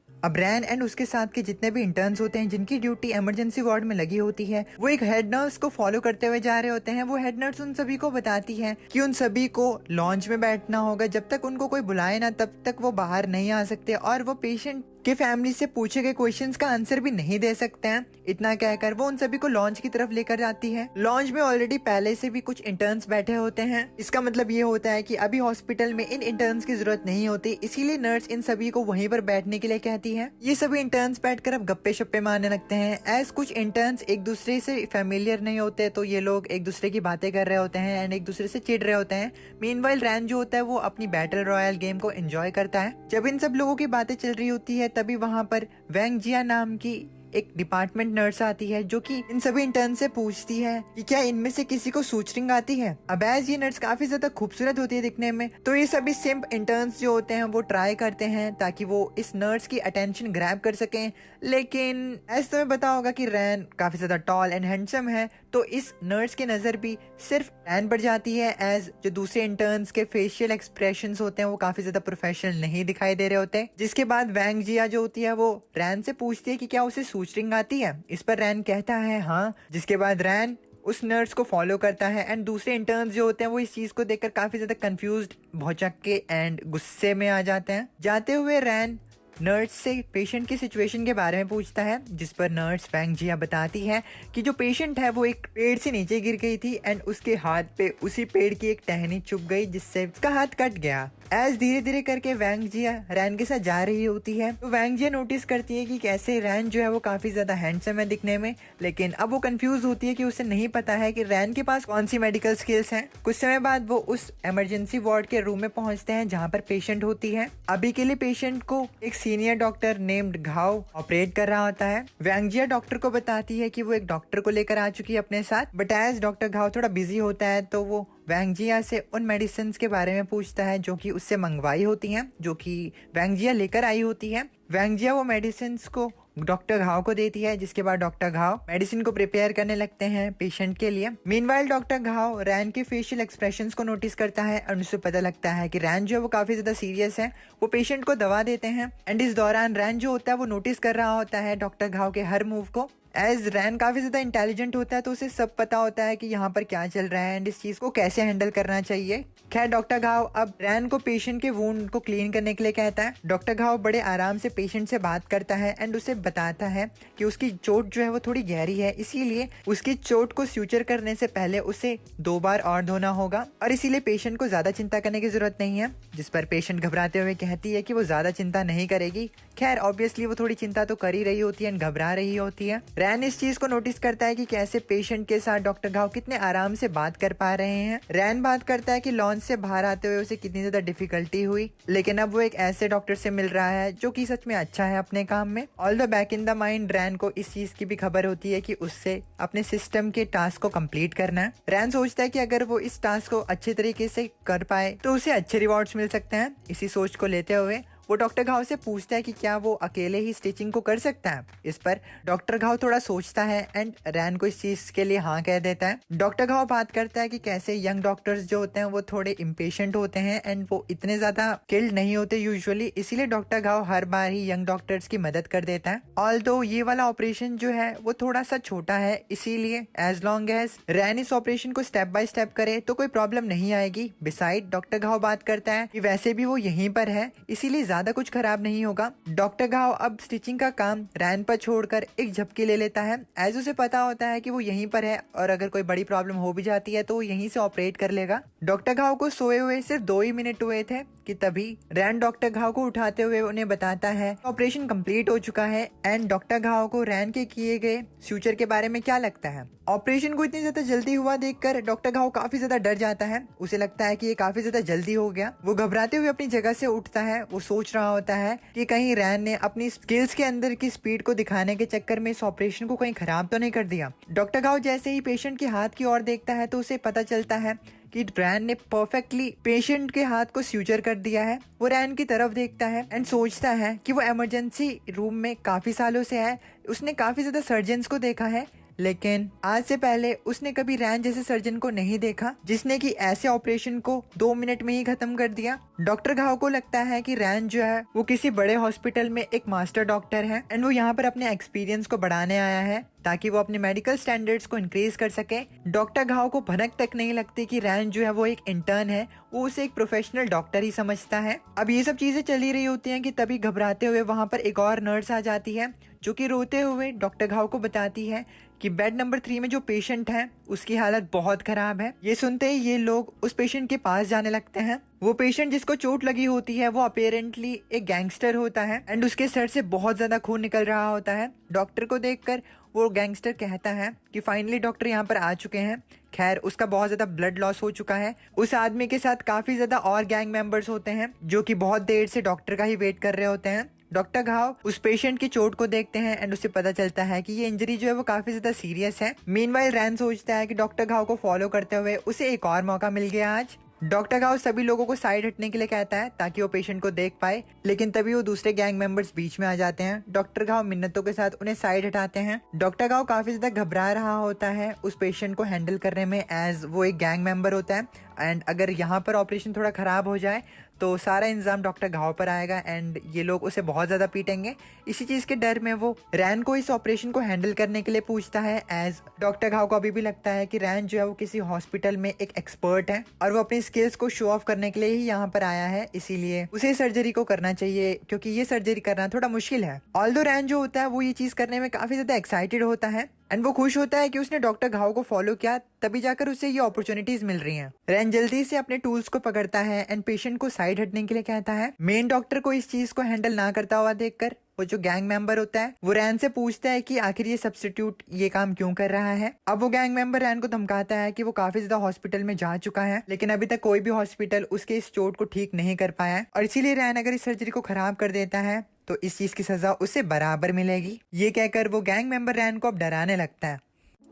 अब रैन एंड उसके साथ के जितने भी इंटर्न्स होते हैं जिनकी ड्यूटी इमरजेंसी वार्ड में लगी होती है वो एक हेड नर्स को फॉलो करते हुए जा रहे होते हैं। वो हेड नर्स उन सभी को बताती है कि उन सभी को लॉन्च में बैठना होगा, जब तक उनको कोई बुलाए ना तब तक वो बाहर नहीं आ सकते और वो पेशेंट के फैमिली से पूछे गए क्वेश्चंस का आंसर भी नहीं दे सकते हैं। इतना कहकर वो उन सभी को लॉन्च की तरफ लेकर जाती है। लॉन्च में ऑलरेडी पहले से भी कुछ इंटर्न्स बैठे होते हैं। इसका मतलब ये होता है कि अभी हॉस्पिटल में इन इंटर्न्स की जरूरत नहीं होती, इसीलिए नर्स इन सभी को वहीं पर बैठने के लिए कहती है। ये सभी इंटर्न्स बैठकर अब गप्पे शप्पे मारने लगते हैं। एज कुछ इंटर्न्स एक दूसरे से फेमिलियर नहीं होते तो ये लोग एक दूसरे की बातें कर रहे होते हैं एंड एक दूसरे से चिढ़ रहे होते हैं। मीनवाइल रैन जो होता है वो अपनी बैटल रॉयल गेम को एंजॉय करता है। जब इन सब लोगों की बातें चल रही होती है तभी वहाँ पर वैंग जिया नाम की एक डिपार्टमेंट नर्स आती है जो कि इन सभी इंटर्न से पूछती है कि क्या इनमें से किसी को सूचरिंग आती है। अब एज ये नर्स काफी ज्यादा खूबसूरत होती है दिखने में, तो ये सभी सिंप इंटर्न्स जो होते हैं वो ट्राई करते हैं ताकि वो इस नर्स की अटेंशन ग्रैब कर सकें। लेकिन एज तुम्हें पता होगा कि रैन काफी ज्यादा टॉल एंड हैंडसम है, तो इस नर्स की नजर भी सिर्फ रैन पर जाती है। एज जो दूसरे इंटर्न्स के फेशियल एक्सप्रेशंस होते हैं वो काफी ज्यादा प्रोफेशनल नहीं दिखाई दे रहे होते। जिसके बाद वैंग जिया जो होती है वो रैन से पूछती है कि क्या उसे सूचरिंग आती है। इस पर रैन कहता है हाँ। जिसके बाद रैन उस नर्स को फॉलो करता है एंड दूसरे इंटर्न्स जो होते हैं वो इस चीज को देखकर काफी ज्यादा कंफ्यूज्ड, भौचक्के एंड गुस्से में आ जाते हैं। जाते हुए रैन नर्स से पेशेंट की सिचुएशन के बारे में पूछता है, जिस पर नर्स वैंग जिया बताती है कि जो पेशेंट है वो एक पेड़ से नीचे गिर गई थी एंड उसके हाथ पे उसी पेड़ की एक टहनी चुभ गई जिससे उसका हाथ कट गया। एज धीरे धीरे करके वैंग जिया रैन के साथ जा रही होती है तो वैंग जिया नोटिस करती है कि कैसे रैन जो है वो काफी ज्यादा हैंडसम है दिखने में, लेकिन अब वो कंफ्यूज होती है कि उसे नहीं पता है कि रैन के पास कौन सी मेडिकल स्किल्स हैं। कुछ समय बाद वो उस इमरजेंसी वार्ड के रूम में पहुंचते हैं जहां पर पेशेंट होती है। अभी के लिए पेशेंट को एक सीनियर डॉक्टर नेम्ड घाव ऑपरेट कर रहा होता है। वैंग जिया डॉक्टर को बताती है कि वो एक डॉक्टर को लेकर आ चुकी है अपने साथ, बट एज डॉक्टर घाव थोड़ा बिजी होता है तो वो वैंग जिया से उन मेडिसिन के बारे में पूछता है जो कि उससे मंगवाई होती हैं, जो कि वैंग जिया लेकर आई होती है। वैंग जिया वो मेडिसिन को डॉक्टर घाव को देती है, जिसके बाद डॉक्टर घाव मेडिसिन को प्रिपेयर करने लगते हैं पेशेंट के लिए। मीनवाइल डॉक्टर घाव रैन के फेशियल एक्सप्रेशंस को नोटिस करता है और उसे पता लगता है कि रैन जो है वो काफी ज्यादा सीरियस है। वो पेशेंट को दवा देते हैं एंड इस दौरान रैन जो होता है वो नोटिस कर रहा होता है डॉक्टर घाव के हर मूव को। एज रैन काफी ज्यादा इंटेलिजेंट होता है तो उसे सब पता होता है कि यहाँ पर क्या चल रहा है एंड इस चीज को कैसे हैंडल करना चाहिए। खैर डॉक्टर घाव अब रैन को पेशेंट के वुंड को क्लीन करने के लिए कहता है। डॉक्टर घाव बड़े आराम से पेशेंट से बात करता है एंड उसे बताता है कि उसकी चोट जो है वो थोड़ी गहरी है, इसीलिए उसकी चोट को स्यूचर करने से पहले उसे 2 बार और धोना होगा और इसीलिए पेशेंट को ज्यादा चिंता करने की जरूरत नहीं है। जिस पर पेशेंट घबराते हुए कहती है कि वो ज्यादा चिंता नहीं करेगी। खैर ऑब्वियसली वो थोड़ी चिंता तो कर ही रही होती है एंड घबरा रही होती है। रैन इस चीज को नोटिस करता है कि कैसे पेशेंट के साथ डॉक्टर घाव कितने आराम से बात कर पा रहे हैं। रैन बात करता है कि लॉन्च से बाहर आते हुए उसे कितनी ज्यादा डिफिकल्टी हुई, लेकिन अब वो एक ऐसे डॉक्टर से मिल रहा है जो कि सच में अच्छा है अपने काम में। All the back in the mind रैन को इस चीज की भी खबर होती है कि उससे अपने सिस्टम के टास्क को कंप्लीट करना है। रैन सोचता है कि अगर वो इस टास्क को अच्छे तरीके से कर पाए तो उसे अच्छे रिवॉर्ड्स मिल सकते हैं। इसी सोच को लेते हुए वो डॉक्टर घाव से पूछता है कि क्या वो अकेले ही स्टिचिंग को कर सकता है। इस पर डॉक्टर घाव थोड़ा सोचता है एंड रैन को इस चीज के लिए हाँ कह देता है। डॉक्टर घाव बात करता है कि कैसे यंग डॉक्टर्स जो होते हैं वो थोड़े इम्पेशेंट होते हैं एंड वो इतने ज्यादा स्किल्ड नहीं होते यूजुअली, इसीलिए डॉक्टर घाव हर बार ही यंग डॉक्टर्स की मदद कर देता है। ऑल्दो ये वाला ऑपरेशन जो है वो थोड़ा सा छोटा है, इसीलिए एज लॉन्ग एज रैन इस ऑपरेशन को स्टेप बाय स्टेप करे तो कोई प्रॉब्लम नहीं आएगी। बिसाइड डॉक्टर घाव बात करता है कि वैसे भी वो यहीं पर है, इसीलिए ज्यादा कुछ खराब नहीं होगा। डॉक्टर घाव अब स्टिचिंग का काम रैन पर छोड़कर एक झपकी ले लेता है। एज उसे पता होता है कि वो यहीं पर है और अगर कोई बड़ी प्रॉब्लम हो भी जाती है तो वो यहीं से ऑपरेट कर लेगा। डॉक्टर घाव को सोए हुए सिर्फ 2 ही मिनट हुए थे कि तभी रैन डॉक्टर घाव को उठाते हुए उन्हें बताता है ऑपरेशन कंप्लीट हो चुका है एंड डॉक्टर घाव को रैन के किए गए फ्यूचर के बारे में क्या लगता है। ऑपरेशन को इतनी ज्यादा जल्दी हुआ देखकर डॉक्टर घाव काफी ज्यादा डर जाता है। उसे लगता है कि ये काफी ज्यादा जल्दी हो गया। वो घबराते हुए अपनी जगह से उठता है। वो सोच रहा होता है कि कहीं रैन ने अपनी स्किल्स के अंदर की स्पीड को दिखाने के चक्कर में इस ऑपरेशन को कहीं खराब तो नहीं कर दिया। डॉक्टर घाव जैसे ही पेशेंट के हाथ की ओर देखता है तो उसे पता चलता है कि रैन ने परफेक्टली पेशेंट के हाथ को स्यूचर कर दिया है। वो रैन की तरफ देखता है एंड सोचता है कि वो इमरजेंसी रूम में काफी सालों से है। उसने काफी ज्यादा सर्जन्स को देखा है, लेकिन आज से पहले उसने कभी रैन जैसे सर्जन को नहीं देखा जिसने कि ऐसे ऑपरेशन को 2 मिनट में ही खत्म कर दिया। डॉक्टर घाव को लगता है कि रैन जो है वो किसी बड़े हॉस्पिटल में एक मास्टर डॉक्टर है एंड वो यहाँ पर अपने एक्सपीरियंस को बढ़ाने आया है ताकि वो अपने मेडिकल स्टैंडर्ड्स को इंक्रीज कर सके। डॉक्टर घाव को भनक तक नहीं लगती कि रैन जो है वो एक इंटर्न है, वो उसे एक प्रोफेशनल डॉक्टर ही समझता है। अब ये सब चीजें चली रही होती हैं कि तभी घबराते हुए वहां पर एक और नर्स आ जाती है जो कि रोते हुए डॉक्टर घाव को बताती है कि बेड नंबर 3 में जो पेशेंट है उसकी हालत बहुत खराब है। ये सुनते ही ये लोग उस पेशेंट के पास जाने लगते हैं। वो पेशेंट जिसको चोट लगी होती है वो अपेरेंटली एक गैंगस्टर होता है एंड उसके सर से बहुत ज्यादा खून निकल रहा होता है। डॉक्टर को देखकर वो गैंगस्टर कहता है कि फाइनली डॉक्टर यहाँ पर आ चुके हैं। खैर उसका बहुत ज्यादा ब्लड लॉस हो चुका है। उस आदमी के साथ काफी ज्यादा और गैंग मेंबर्स होते हैं जो कि बहुत देर से डॉक्टर का ही वेट कर रहे होते हैं। डॉक्टर घाव उस पेशेंट की चोट को देखते हैं एंड उसे पता चलता है कि ये इंजरी जो है वो काफी ज्यादा सीरियस है। मीनवाइल रैन सोचता है कि डॉक्टर घाव को फॉलो करते हुए उसे एक और मौका मिल गया आज। डॉक्टर घाव सभी लोगों को साइड हटने के लिए कहता है ताकि वो पेशेंट को देख पाए, लेकिन तभी वो दूसरे गैंग मेंबर्स बीच में आ जाते हैं। डॉक्टर घाव मिन्नतों के साथ उन्हें साइड हटाते हैं। डॉक्टर घाव काफी ज्यादा घबरा रहा होता है उस पेशेंट को हैंडल करने में एज वो एक गैंग मेंबर होता है एंड अगर यहाँ पर ऑपरेशन थोड़ा खराब हो जाए तो सारा इंजाम डॉक्टर घाव पर आएगा एंड ये लोग उसे बहुत ज्यादा पीटेंगे। इसी चीज के डर में वो रैन को इस ऑपरेशन को हैंडल करने के लिए पूछता है एज डॉक्टर घाव को अभी भी लगता है कि रैन जो है वो किसी हॉस्पिटल में एक एक्सपर्ट है और वो अपनी स्किल्स को शो ऑफ करने के लिए ही यहाँ पर आया है, इसीलिए उसे सर्जरी को करना चाहिए क्योंकि ये सर्जरी करना थोड़ा मुश्किल है। ऑल्दो रैन जो होता है वो ये चीज करने में काफी ज्यादा एक्साइटेड होता है। एंड वो खुश होता है कि उसने डॉक्टर घाव को फॉलो किया, तभी जाकर उसे ये अपॉर्चुनिटीज मिल रही हैं। रैन जल्दी से अपने टूल्स को पकड़ता है एंड पेशेंट को साइड हटने के लिए कहता है। मेन डॉक्टर को इस चीज को हैंडल ना करता हुआ देखकर वो जो गैंग मेंबर होता है वो रैन से पूछता है कि आखिर ये सब्स्टिट्यूट ये काम क्यों कर रहा है। अब वो गैंग मेंबर रैन को धमकाता है कि वो काफी ज्यादा हॉस्पिटल में जा चुका है, लेकिन अभी तक कोई भी हॉस्पिटल उसके इस चोट को ठीक नहीं कर पाया है, और इसीलिए रैन अगर इस सर्जरी को खराब कर देता है तो इस चीज की सजा उसे बराबर मिलेगी। ये कहकर वो गैंग मेंबर रैन को अब डराने लगता है।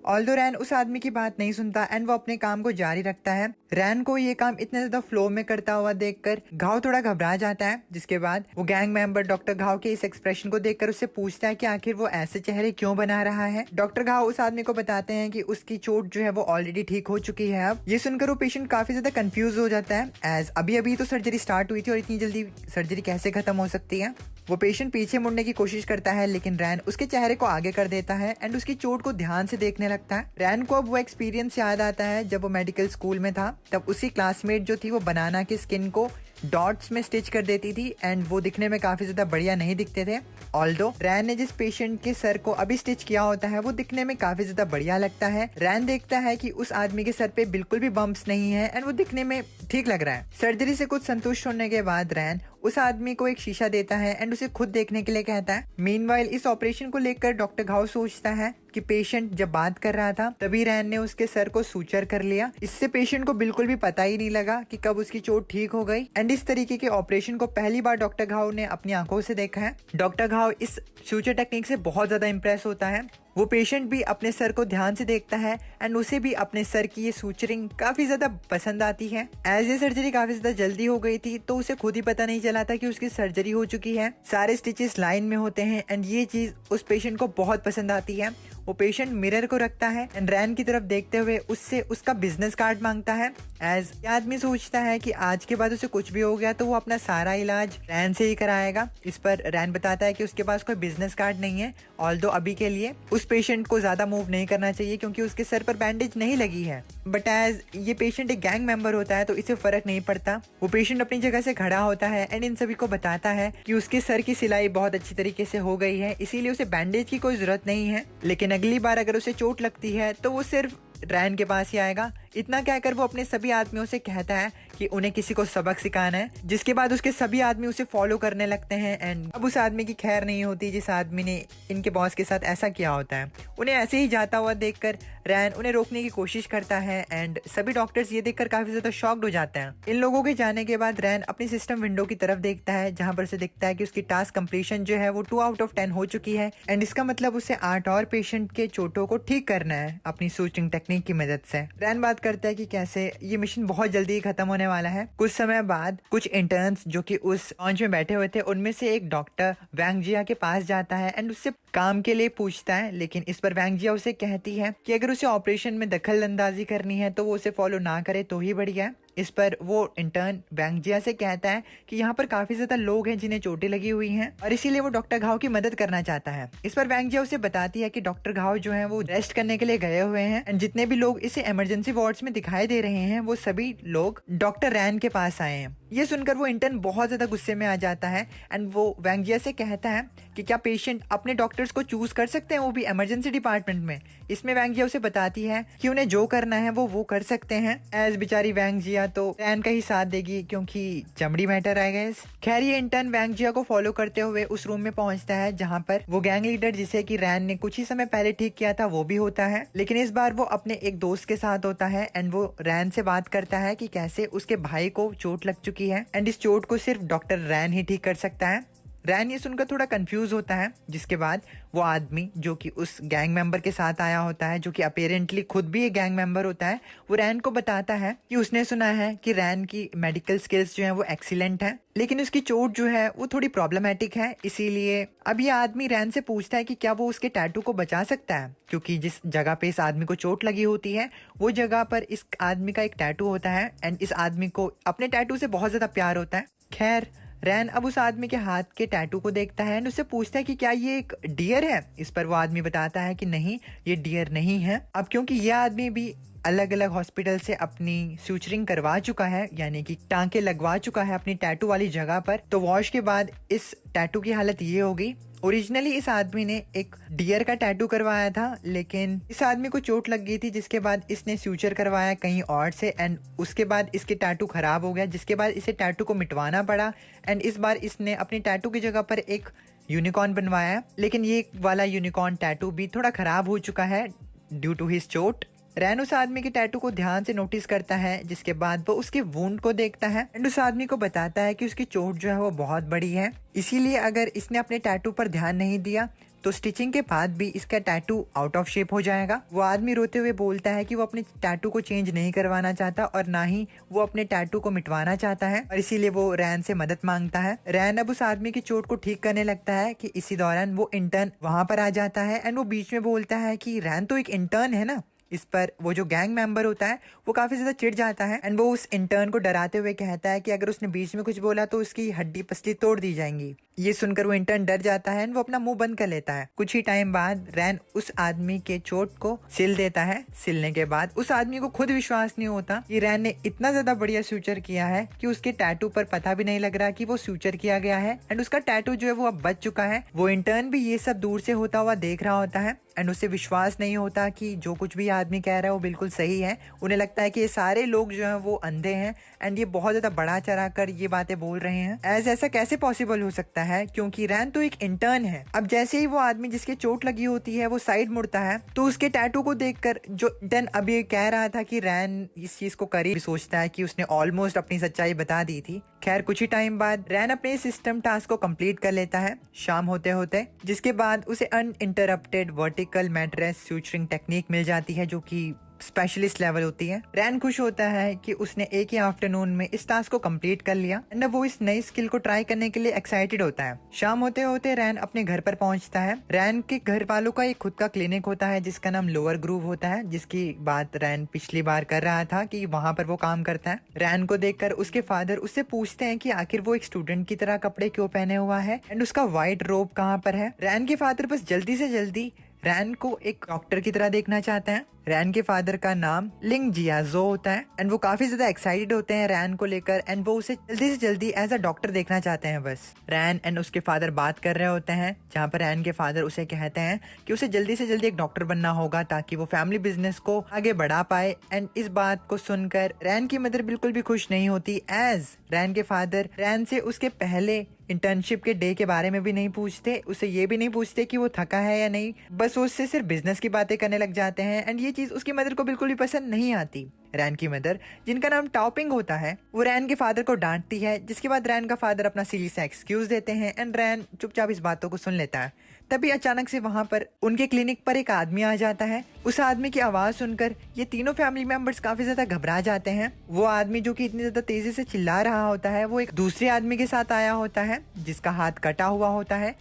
ऑल्दो रैन उस आदमी की बात नहीं सुनता एंड वो अपने काम को जारी रखता है। रैन को ये काम इतने ज्यादा फ्लो में करता हुआ देखकर घाव थोड़ा घबरा जाता है, जिसके बाद वो गैंग मेंबर डॉक्टर घाव के इस एक्सप्रेशन को देखकर उससे पूछता है कि आखिर वो ऐसे चेहरे क्यों बना रहा है। डॉक्टर घाव उस आदमी को बताते हैं कि उसकी चोट जो है वो ऑलरेडी ठीक हो चुकी है। अब ये सुनकर वो पेशेंट काफी ज्यादा कंफ्यूज हो जाता है, एज अभी अभी तो सर्जरी स्टार्ट हुई थी और इतनी जल्दी सर्जरी कैसे खत्म हो सकती है। वो पेशेंट पीछे मुड़ने की कोशिश करता है, लेकिन रैन उसके चेहरे को आगे कर देता है एंड उसकी चोट को ध्यान से देखने लगता है। रैन को अब वो एक्सपीरियंस याद आता है जब वो मेडिकल स्कूल में था, तब उसी क्लासमेट जो थी वो बनाना की स्किन को डॉट्स में स्टिच कर देती थी एंड वो दिखने में काफी ज्यादा बढ़िया नहीं दिखते थे। ऑल्दो रैन ने जिस पेशेंट के सर को अभी स्टिच किया होता है वो दिखने में काफी ज्यादा बढ़िया लगता है। रैन देखता है कि उस आदमी के सर पे बिल्कुल भी बम्प्स नहीं है एंड वो दिखने में ठीक लग रहा है। सर्जरी से कुछ संतुष्ट होने के बाद रैन उस आदमी को एक शीशा देता है एंड उसे खुद देखने के लिए कहता है। मीनवाइल इस ऑपरेशन को लेकर डॉक्टर घाव सोचता है कि पेशेंट जब बात कर रहा था तभी रैन ने उसके सर को सूचर कर लिया। इससे पेशेंट को बिल्कुल भी पता ही नहीं लगा कि कब उसकी चोट ठीक हो गई एंड इस तरीके के ऑपरेशन को पहली बार डॉक्टर घाव ने अपनी आंखों से देखा है। डॉक्टर घाव इस सूचर टेक्निक से बहुत ज्यादा इंप्रेस होता है। वो पेशेंट भी अपने सर को ध्यान से देखता है एंड उसे भी अपने सर की ये सूचरिंग काफी ज्यादा पसंद आती है। एज ये सर्जरी काफी ज्यादा जल्दी हो गई थी तो उसे खुद ही पता नहीं चला था कि उसकी सर्जरी हो चुकी है। सारे स्टिचेस लाइन में होते हैं एंड ये चीज उस पेशेंट को बहुत पसंद आती है। वो पेशेंट मिरर को रखता है एंड रैन की तरफ देखते हुए उससे उसका बिजनेस कार्ड मांगता है। एज ये आदमी सोचता है कि आज के बाद उसे कुछ भी हो गया तो वो अपना सारा इलाज रैन से ही कराएगा। इस पर रैन बताता है कि उसके पास कोई बिजनेस कार्ड नहीं है, ऑल्दो अभी के लिए उस पेशेंट को ज्यादा मूव नहीं करना चाहिए क्योंकि उसके सर पर बैंडेज नहीं लगी है। बट एज ये पेशेंट एक गैंग मेंबर होता है तो इसे फर्क नहीं पड़ता। वो पेशेंट अपनी जगह से खड़ा होता है एंड इन सभी को बताता है कि उसके सर की सिलाई बहुत अच्छी तरीके से हो गई है, इसीलिए उसे बैंडेज की कोई जरूरत नहीं है। लेकिन अगली बार अगर उसे चोट लगती है तो वो सिर्फ रैन के पास ही आएगा। इतना कहकर वो अपने सभी आदमियों से कहता है कि उन्हें किसी को सबक सिखाना है, जिसके बाद उसके सभी आदमी उसे फॉलो करने लगते हैं एंड अब उस आदमी की खैर नहीं होती जिस आदमी ने इनके बॉस के साथ ऐसा किया होता है। उन्हें ऐसे ही जाता हुआ देखकर रैन उन्हें रोकने की कोशिश करता है एंड सभी डॉक्टर्स ये देखकर काफी ज्यादा शॉक्ड हो जाते हैं। इन लोगों के जाने के बाद रैन अपनी सिस्टम विंडो की तरफ देखता है जहां पर उसे दिखता है कि उसकी टास्क कंप्लीशन जो है वो 2 आउट ऑफ 10 हो चुकी है एंड इसका मतलब उसे 8 और पेशेंट के चोटों को ठीक करना है अपनी सूचरिंग टेक्निक की मदद से। रैन बात करता है कि कैसे ये मिशन बहुत जल्दी ही खत्म होने वाला है। कुछ समय बाद कुछ इंटर्न्स जो कि उस लॉन्च में बैठे हुए थे उनमें से एक डॉक्टर वैंग जिया के पास जाता है एंड उससे काम के लिए पूछता है, लेकिन इस पर वैंग जिया उसे कहती है कि अगर उसे ऑपरेशन में दखल अंदाजी करनी है तो वो उसे फॉलो ना करे तो ही बढ़िया है। इस पर वो इंटर्न वैंग जिया से कहता है कि यहाँ पर काफी ज्यादा लोग हैं जिन्हें चोटें लगी हुई हैं और इसीलिए वो डॉक्टर घाव की मदद करना चाहता है। इस पर वैंग जिया उसे बताती है कि डॉक्टर घाव जो है वो रेस्ट करने के लिए गए हुए हैं एंड जितने भी लोग इसे इमरजेंसी वार्ड्स में दिखाई दे रहे हैं वो सभी लोग डॉक्टर रैन के पास आए हैं। ये सुनकर वो इंटर्न बहुत ज्यादा गुस्से में आ जाता है एंड वो वैंग जिया से कहता है कि क्या पेशेंट अपने डॉक्टर्स को चूज कर सकते हैं, वो भी इमरजेंसी डिपार्टमेंट में। इसमें वैंग जिया उसे बताती है कि उन्हें जो करना है वो कर सकते हैं। एज बेचारी वैंग जिया तो रैन का ही साथ देगी क्योंकि चमड़ी मैटर है गाइस। खैर ये इंटर्न वैंग जिया को फॉलो करते हुए उस रूम में पहुंचता है जहां पर वो गैंग लीडर जिसे कि रैन ने कुछ ही समय पहले ठीक किया था वो भी होता है, लेकिन इस बार वो अपने एक दोस्त के साथ होता है एंड वो रैन से बात करता है कि कैसे उसके भाई को चोट लग चुकी है एंड इस चोट को सिर्फ डॉक्टर रैन ही ठीक कर सकता है। रैन ये सुनकर थोड़ा कंफ्यूज होता है, जिसके बाद वो आदमी जो कि उस गैंग मेंबर के साथ आया होता है जो कि अपेरेंटली खुद भी एक गैंग मेंबर होता है, वो रैन को बताता है कि उसने सुना है कि रैन की मेडिकल स्किल्स जो है वो एक्सीलेंट है, लेकिन उसकी चोट जो है वो थोड़ी प्रॉब्लमेटिक है। इसीलिए अब ये आदमी रैन से पूछता है कि क्या वो उसके टैटू को बचा सकता है, क्योंकि जिस जगह पे इस आदमी को चोट लगी होती है वो जगह पर इस आदमी का एक टैटू होता है एंड इस आदमी को अपने टैटू से बहुत ज्यादा प्यार होता है। खैर रैन अब उस आदमी के हाथ के टैटू को देखता है एंड उससे पूछता है कि क्या ये एक डियर है। इस पर वो आदमी बताता है कि नहीं, ये डियर नहीं है। अब क्योंकि ये आदमी भी अलग अलग हॉस्पिटल से अपनी सूचरिंग करवा चुका है, यानी कि टांके लगवा चुका है अपनी टैटू वाली जगह पर, तो वॉश के बाद इस टैटू की हालत ये होगी। ओरिजिनली इस आदमी ने एक डियर का टैटू करवाया था, लेकिन इस आदमी को चोट लग गई थी, जिसके बाद इसने सूचर करवाया कहीं और से एंड उसके बाद इसके टैटू खराब हो गया, जिसके बाद इसे टैटू को मिटवाना पड़ा एंड इस बार इसने अपनी टैटू की जगह पर एक यूनिकॉर्न बनवाया। लेकिन ये वाला यूनिकॉर्न टैटू भी थोड़ा खराब हो चुका है ड्यू टू हिज चोट। रैन उस आदमी के टैटू को ध्यान से नोटिस करता है, जिसके बाद वो उसके वुंड को देखता है एंड उस आदमी को बताता है कि उसकी चोट जो है वो बहुत बड़ी है, इसीलिए अगर इसने अपने टैटू पर ध्यान नहीं दिया तो स्टिचिंग के बाद भी इसका टैटू आउट ऑफ शेप हो जाएगा। वो आदमी रोते हुए बोलता है कि वो अपने टैटू को चेंज नहीं करवाना चाहता और ना ही वो अपने टैटू को मिटवाना चाहता है और इसीलिए वो रैन से मदद मांगता है। रैन अब उस आदमी की चोट को ठीक करने लगता है कि इसी दौरान वो इंटर्न वहां पर आ जाता है एंड वो बीच में बोलता है कि रैन तो एक इंटर्न है ना। इस पर वो जो गैंग मेंबर होता है वो काफी ज्यादा चिढ़ जाता है एंड वो उस इंटर्न को डराते हुए कहता है कि अगर उसने बीच में कुछ बोला तो उसकी हड्डी पसली तोड़ दी जाएंगी। ये सुनकर वो इंटर्न डर जाता है एंड वो अपना मुंह बंद कर लेता है। कुछ ही टाइम बाद रैन उस आदमी के चोट को सिल देता है। सिलने के बाद उस आदमी को खुद विश्वास नहीं होता कि रैन ने इतना ज्यादा बढ़िया सूचर किया है कि उसके टैटू पर पता भी नहीं लग रहा कि वो सूचर किया गया है एंड उसका टैटू जो है वो अब बच चुका है। वो इंटर्न भी ये सब दूर से होता हुआ देख रहा होता है एंड उसे विश्वास नहीं होता कि जो कुछ भी आदमी कह रहा है वो बिल्कुल सही है। उन्हें लगता है कि ये सारे लोग जो हैं वो अंधे हैं एंड ये बहुत ज्यादा बढ़ा चढ़ा कर ये बातें बोल रहे हैं। ऐसा कैसे पॉसिबल हो सकता है, क्योंकि रैन तो एक इंटर्न है। अब जैसे ही वो आदमी जिसके चोट लगी होती है वो साइड मुड़ता है तो उसके टैटू को देखकर जो इंटर्न अभी कह रहा था कि रैन इस चीज को करी, सोचता है कि उसने ऑलमोस्ट अपनी सच्चाई बता दी थी। खैर कुछ ही टाइम बाद रैन अपने सिस्टम टास्क को कंप्लीट कर लेता है शाम होते होते, जिसके बाद उसे uninterrupted vertical mattress suturing technique मिल जाती है जो कि स्पेशलिस्ट लेवल होती है। रैन खुश होता है कि उसने एक ही आफ्टरनून में इस टास्क को कंप्लीट कर लिया एंड अब वो इस नई स्किल को ट्राई करने के लिए एक्साइटेड होता है। शाम होते होते रैन अपने घर पर पहुंचता है। रैन के घर वालों का एक खुद का क्लिनिक होता है जिसका नाम लोअर ग्रूव होता है, जिसकी बात रैन पिछली बार कर रहा था कि वहां पर वो काम करता है। रैन को देखकर उसके फादर उससे पूछते हैं कि आखिर वो एक स्टूडेंट की तरह कपड़े क्यों पहने हुआ है एंड उसका व्हाइट रोब कहाँ पर है। रैन के फादर बस जल्दी से जल्दी रैन को एक डॉक्टर की तरह देखना चाहते हैं। रैन के फादर का नाम लिंग जियाजो होता है एंड वो काफी ज्यादा एक्साइटेड होते हैं रैन को लेकर एंड वो उसे जल्दी से जल्दी एज अ डॉक्टर देखना चाहते हैं। बस रैन एंड उसके फादर बात कर रहे होते हैं, जहाँ पर रैन के फादर उसे कहते हैं कि उसे जल्दी से जल्दी एक डॉक्टर बनना होगा ताकि वो फैमिली बिजनेस को आगे बढ़ा पाए। एंड इस बात को सुनकर रैन की मदर बिल्कुल भी खुश नहीं होती, एज रैन के फादर रैन से उसके पहले इंटर्नशिप के डे के बारे में भी नहीं पूछते, उसे ये भी नहीं पूछते कि वो थका है या नहीं, बस वो उससे सिर्फ बिजनेस की बातें करने लग जाते हैं एंड ये चीज उसकी मदर को बिल्कुल भी पसंद नहीं आती। रैन की मदर, जिनका नाम टॉपिंग होता है, वो रैन के फादर को डांटती है, जिसके बाद रैन का फादर अपना सिली सा एक्सक्यूज देते हैं एंड रैन चुपचाप इस बातों को सुन लेता है। तभी अचानक से वहां पर उनके क्लिनिक पर एक आदमी आ जाता है। उस आदमी की आवाज सुनकर ये तीनों फैमिली मेंबर्स काफी ज्यादा घबरा जाते हैं। वो आदमी जो कि इतनी ज्यादा तेजी से चिल्ला रहा होता है वो एक दूसरे आदमी के साथ आया होता है जिसका हाथ कटा हुआ होता है।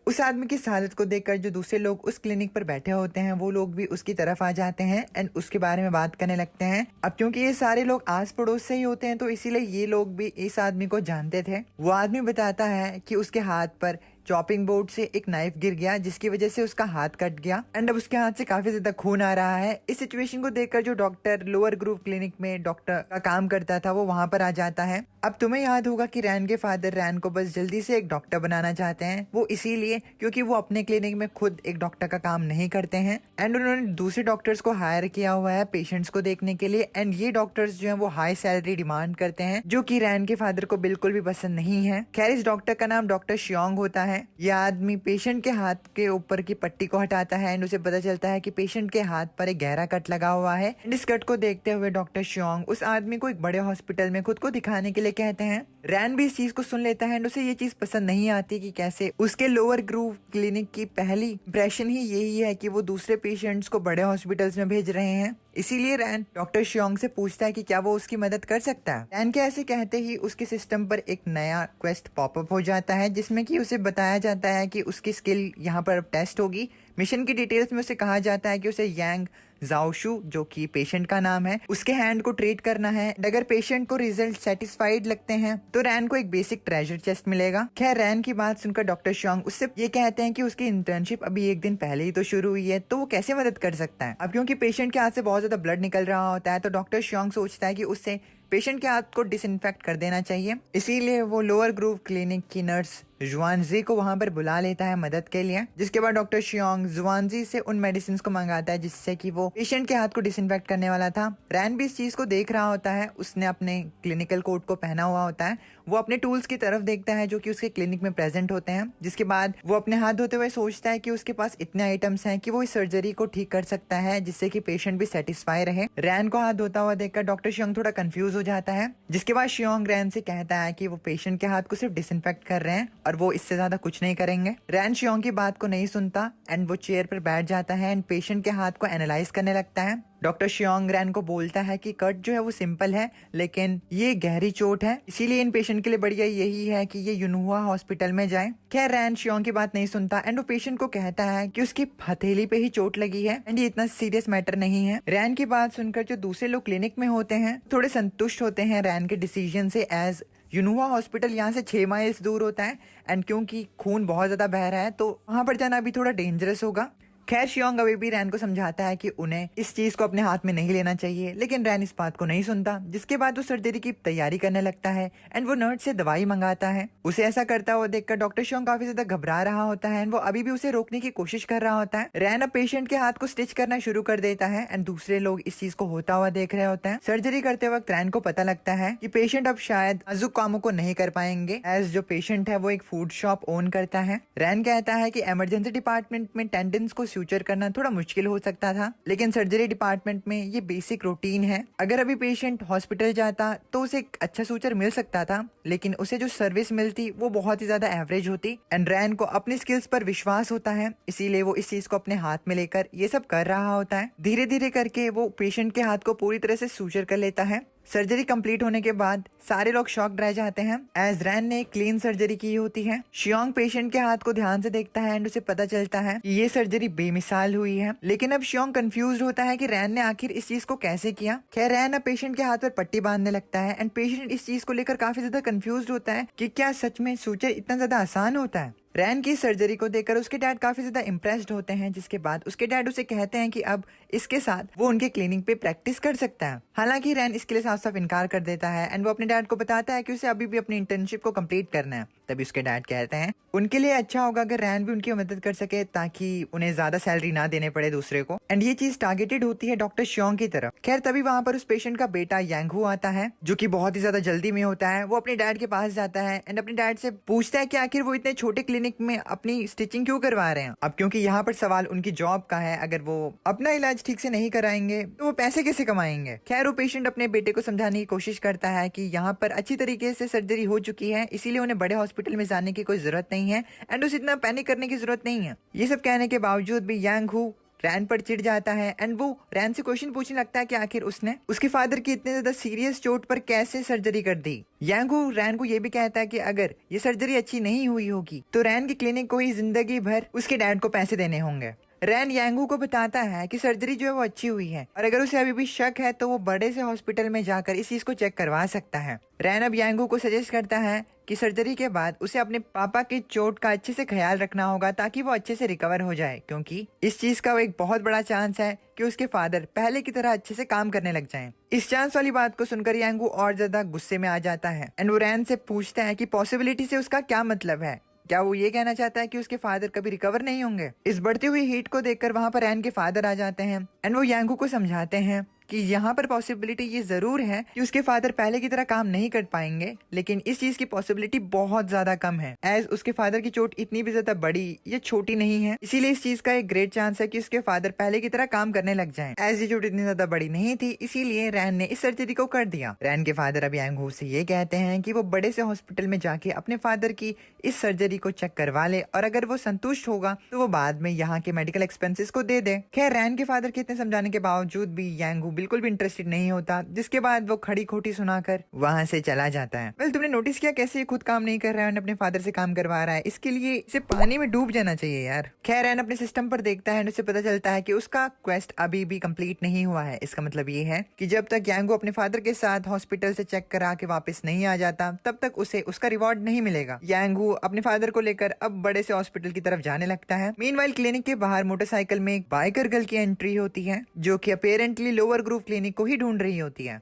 उस आदमी की हालत को देखकर जो दूसरे लोग उस क्लिनिक पर बैठे होते हैं वो लोग भी उसकी तरफ आ जाते हैं एंड उसके बारे में बात करने लगते हैं। अब क्योंकि ये सारे लोग आस पड़ोस से ही होते हैं तो इसीलिए ये लोग भी इस आदमी को जानते थे। वो आदमी बताता है कि उसके हाथ पर चॉपिंग बोर्ड से एक नाइफ गिर गया जिसकी वजह से उसका हाथ कट गया एंड अब उसके हाथ से काफी ज्यादा खून आ रहा है। इस सिचुएशन को देखकर जो डॉक्टर लोअर ग्रूव क्लिनिक में डॉक्टर का काम करता था वो वहां पर आ जाता है। अब तुम्हें याद होगा कि रैन के फादर रैन को बस जल्दी से एक डॉक्टर बनाना चाहते हैं, वो इसीलिए क्योंकि वो अपने क्लिनिक में खुद एक डॉक्टर का काम नहीं करते हैं एंड उन्होंने दूसरे डॉक्टर्स को हायर किया हुआ है पेशेंट्स को देखने के लिए एंड ये डॉक्टर्स जो है वो हाई सैलरी डिमांड करते हैं जो कि रैन के फादर को बिल्कुल भी पसंद नहीं है। खैर इस डॉक्टर का नाम डॉक्टर शियोंग होता है। यह आदमी पेशेंट के हाथ के ऊपर की पट्टी को हटाता है एंड उसे पता चलता है कि पेशेंट के हाथ पर एक गहरा कट लगा हुआ है एंड इस कट को देखते हुए डॉक्टर शियोंग उस आदमी को एक बड़े हॉस्पिटल में खुद को दिखाने के लिए कहते हैं। रैन भी इस चीज को सुन लेता है एंड उसे ये चीज पसंद नहीं आती कि कैसे उसके लोअर ग्रूव क्लिनिक की पहली इंप्रेशन ही यही है कि वो दूसरे पेशेंट्स को बड़े हॉस्पिटल्स में भेज रहे हैं। इसीलिए रैन डॉक्टर शियोंग से पूछता है कि क्या वो उसकी मदद कर सकता है। रैन के ऐसे कहते ही उसके सिस्टम पर एक नया क्वेस्ट पॉपअप हो जाता है जिसमें कि उसे बताया जाता है कि उसकी स्किल यहाँ पर टेस्ट होगी। मिशन की डिटेल्स में उसे कहा जाता है कि उसे यांग जाओशु, जो कि पेशेंट का नाम है, उसके हैंड को ट्रीट करना है। अगर पेशेंट को रिजल्ट सेटिस्फाइड लगते हैं तो रैन को एक बेसिक ट्रेजर चेस्ट मिलेगा। खैर रैन की बात सुनकर डॉक्टर शियोंग उससे ये कहते हैं कि उसकी इंटर्नशिप अभी एक दिन पहले ही तो शुरू हुई है तो वो कैसे मदद कर सकता है। अब क्योंकि पेशेंट के हाथ से बहुत ज्यादा ब्लड निकल रहा होता है तो डॉक्टर शियोंग सोचता है कि उससे पेशेंट के हाथ को डिसइंफेक्ट कर देना चाहिए। इसीलिए वो लोअर ग्रूव क्लिनिक की नर्स जुआनजी को वहां पर बुला लेता है मदद के लिए, जिसके बाद डॉक्टर शियोंग जुआनजी से उन मेडिसिन को मंगाता है जिससे कि वो पेशेंट के हाथ को डिसइंफेक्ट करने वाला था। रैन भी इस चीज को देख रहा होता है, उसने अपने क्लिनिकल कोट को पहना हुआ होता है। वो अपने टूल्स की तरफ देखता है जो कि उसके क्लिनिक में प्रेजेंट होते हैं, जिसके बाद वो अपने हाथ धोते हुए सोचता है कि उसके पास इतने आइटम्स हैं कि वो इस सर्जरी को ठीक कर सकता है जिससे कि पेशेंट भी सेटिस्फाई रहे। रैन को हाथ धोता हुआ देखकर डॉक्टर शियोंग थोड़ा कंफ्यूज हो जाता है, जिसके बाद शियोंग रैन से कहता है कि वो पेशेंट के हाथ को सिर्फ डिसइंफेक्ट कर रहे हैं और वो इससे ज्यादा कुछ नहीं करेंगे। रैन शियोंग की बात को नहीं सुनता एंड वो चेयर पर बैठ जाता है एंड पेशेंट के हाथ को एनालाइज करने लगता है। डॉक्टर शियोंग रैन को बोलता है कि कट जो है वो सिंपल है लेकिन ये गहरी चोट है, इसीलिए इन पेशेंट के लिए बढ़िया यही है कि ये यूनहुआ हॉस्पिटल में जाए। खैर रैन शियोंग की बात नहीं सुनता एंड वो पेशेंट को कहता है कि उसकी हथेली पे ही चोट लगी है एंड ये इतना सीरियस मैटर नहीं है। रैन की बात सुनकर जो दूसरे लोग क्लिनिक में होते हैं थोड़े संतुष्ट होते हैं रैन के डिसीजन से, एज यूनहुआ हॉस्पिटल यहाँ से 6 माइल्स दूर होता है एंड क्योंकि खून बहुत ज्यादा बह रहा है तो वहां पर जाना भी थोड़ा डेंजरस होगा। खैर शियोंग अभी भी रैन को समझाता है कि उन्हें इस चीज को अपने हाथ में नहीं लेना चाहिए, लेकिन रैन इस बात को नहीं सुनता। जिसके बाद वो सर्जरी की तैयारी करने लगता है एंड वो नर्स से दवाई मंगाता है। उसे ऐसा करता हुआ देखकर डॉक्टर शियोंग काफी ज्यादा घबरा रहा होता है एंड वो अभी भी उसे रोकने की कोशिश कर रहा होता है। रैन अब पेशेंट के हाथ को स्टिच करना शुरू कर देता है एंड दूसरे लोग इस चीज को होता हुआ देख रहे होते हैं। सर्जरी करते वक्त रैन को पता लगता है कि पेशेंट अब शायद नाजुक कामों को नहीं कर पाएंगे, एज जो पेशेंट है वो एक फूड शॉप ओन करता है। रैन कहता है कि इमरजेंसी डिपार्टमेंट में टेंडेंस को स्यूचर करना थोड़ा मुश्किल हो सकता था, लेकिन सर्जरी डिपार्टमेंट में ये बेसिक रूटीन है। अगर अभी पेशेंट हॉस्पिटल जाता तो उसे एक अच्छा सूचर मिल सकता था, लेकिन उसे जो सर्विस मिलती वो बहुत ही ज्यादा एवरेज होती। एंड रैन को अपनी स्किल्स पर विश्वास होता है, इसीलिए वो इस चीज को अपने हाथ में लेकर ये सब कर रहा होता है। धीरे धीरे करके वो पेशेंट के हाथ को पूरी तरह से सूचर कर लेता है। सर्जरी कंप्लीट होने के बाद सारे लोग शॉक्ड रह जाते हैं, एज रैन ने क्लीन सर्जरी की होती है। शियोंग पेशेंट के हाथ को ध्यान से देखता है एंड उसे पता चलता है कि ये सर्जरी बेमिसाल हुई है, लेकिन अब शियोंग कंफ्यूज होता है कि रैन ने आखिर इस चीज को कैसे किया। खैर रैन अब पेशेंट के हाथ पर पट्टी बांधने लगता है एंड पेशेंट इस चीज को लेकर काफी ज्यादा कंफ्यूज होता है कि क्या सच में सूचर इतना ज्यादा आसान होता है। रैन की सर्जरी को देखकर उसके डैड काफी ज्यादा इम्प्रेस्ड होते हैं, जिसके बाद उसके डैड उसे कहते हैं कि अब इसके साथ वो उनके क्लिनिक पे प्रैक्टिस कर सकता है। हालांकि रैन इसके लिए साफ साफ इनकार कर देता है एंड वो अपने डैड को बताता है कि उसे अभी भी अपनी इंटर्नशिप को कंप्लीट करना है। तभी उसके डैड कहते हैं उनके लिए अच्छा होगा अगर रैन भी उनकी मदद कर सके ताकि उन्हें ज्यादा सैलरी ना देने पड़े दूसरे को, एंड ये चीज टारगेटेड होती है डॉक्टर शियोंग की तरफ। खैर तभी वहां पर उस पेशेंट का बेटा यांगहू आता है जो कि बहुत ही ज्यादा जल्दी में होता है। वो अपने डैड के पास जाता है एंड अपने डैड से पूछता है कि आखिर वो इतने छोटे क्लिनिक में अपनी स्टिचिंग क्यों करवा रहे हैं। अब क्योंकि यहाँ पर सवाल उनकी जॉब का है, अगर वो अपना इलाज ठीक से नहीं कराएंगे तो वो पैसे कैसे कमाएंगे। खैर वो पेशेंट अपने बेटे को समझाने की कोशिश करता है कि यहाँ पर अच्छी तरीके से सर्जरी हो चुकी है, इसीलिए उन्हें बड़े हॉस्पिटल में जाने की कोई जरूरत नहीं है एंड उसे इतना पैनिक करने की जरूरत नहीं है। ये सब कहने के बावजूद भी यांगहू रैन पर चिढ़ जाता है एंड वो रैन से क्वेश्चन पूछने लगता है कि आखिर उसने उसके फादर की इतने ज्यादा सीरियस चोट पर कैसे सर्जरी कर दी। यांगहू रैन को ये भी कहता है कि अगर ये सर्जरी अच्छी नहीं हुई होगी तो रैन की क्लिनिक को ही जिंदगी भर उसके डैड को पैसे देने होंगे। रैन यांगहू को बताता है कि सर्जरी जो है वो अच्छी हुई है और अगर उसे अभी भी शक है तो वो बड़े से हॉस्पिटल में जाकर इस चीज को चेक करवा सकता है। रैन अब यांगहू को सजेस्ट करता है कि सर्जरी के बाद उसे अपने पापा की चोट का अच्छे से ख्याल रखना होगा ताकि वो अच्छे से रिकवर हो जाए, क्योंकि इस चीज का एक बहुत बड़ा चांस है कि उसके फादर पहले की तरह अच्छे से काम करने लग जाएं। इस चांस वाली बात को सुनकर यांगहू और ज्यादा गुस्से में आ जाता है एंड वो रैन से पूछता है कि पॉसिबिलिटी से उसका क्या मतलब है। क्या वो ये कहना चाहता है कि उसके फादर कभी रिकवर नहीं होंगे। इस बढ़ती हुई हीट को देखकर वहां पर रैन के फादर आ जाते हैं एंड वो यांगहू को समझाते हैं कि यहाँ पर पॉसिबिलिटी ये जरूर है कि उसके फादर पहले की तरह काम नहीं कर पाएंगे, लेकिन इस चीज की पॉसिबिलिटी बहुत ज्यादा कम है, एज उसके फादर की चोट इतनी भी ज्यादा बड़ी या छोटी नहीं है। इसीलिए इस चीज का एक ग्रेट चांस है कि उसके फादर पहले की तरह काम करने लग जाएं। एज ये चोट इतनी ज्यादा बड़ी नहीं थी, इसीलिए रैन ने इस सर्जरी को कर दिया। रैन के फादर अब यांगहू से ये कहते हैं कि वो बड़े से हॉस्पिटल में जाके अपने फादर की इस सर्जरी को चेक करवा ले और अगर वो संतुष्ट होगा तो वो बाद में यहाँ के मेडिकल एक्सपेंसेस को दे दे। खैर रैन के फादर के इतने समझाने के बावजूद भी यांगहू बिल्कुल भी इंटरेस्टेड नहीं होता, जिसके बाद वो खड़ी खोटी सुनाकर वहां से चला जाता है। वेल तुमने नोटिस किया कैसे ये खुद काम नहीं कर रहा है, अपने फादर से काम करवा रहा है, इसके लिए इसे पानी में डूब जाना चाहिए यार। खैर रैन अपने सिस्टम पर देखता है, उसे पता चलता है कि उसका क्वेस्ट अभी भी कंप्लीट नहीं हुआ है। इसका मतलब ये है कि जब तक यांगहू अपने फादर के साथ हॉस्पिटल से चेक करा के वापस नहीं आ जाता तब तक उसे उसका रिवॉर्ड नहीं मिलेगा। यांगहू अपने फादर को लेकर अब बड़े से हॉस्पिटल की तरफ जाने लगता है। मीनवाइल क्लिनिक के बाहर मोटरसाइकिल में एक बाइकर गर्ल की एंट्री होती है जो कि अपेरेंटली लोअर ग्रुव क्लिनिक को ही ढूंढ रही होती है।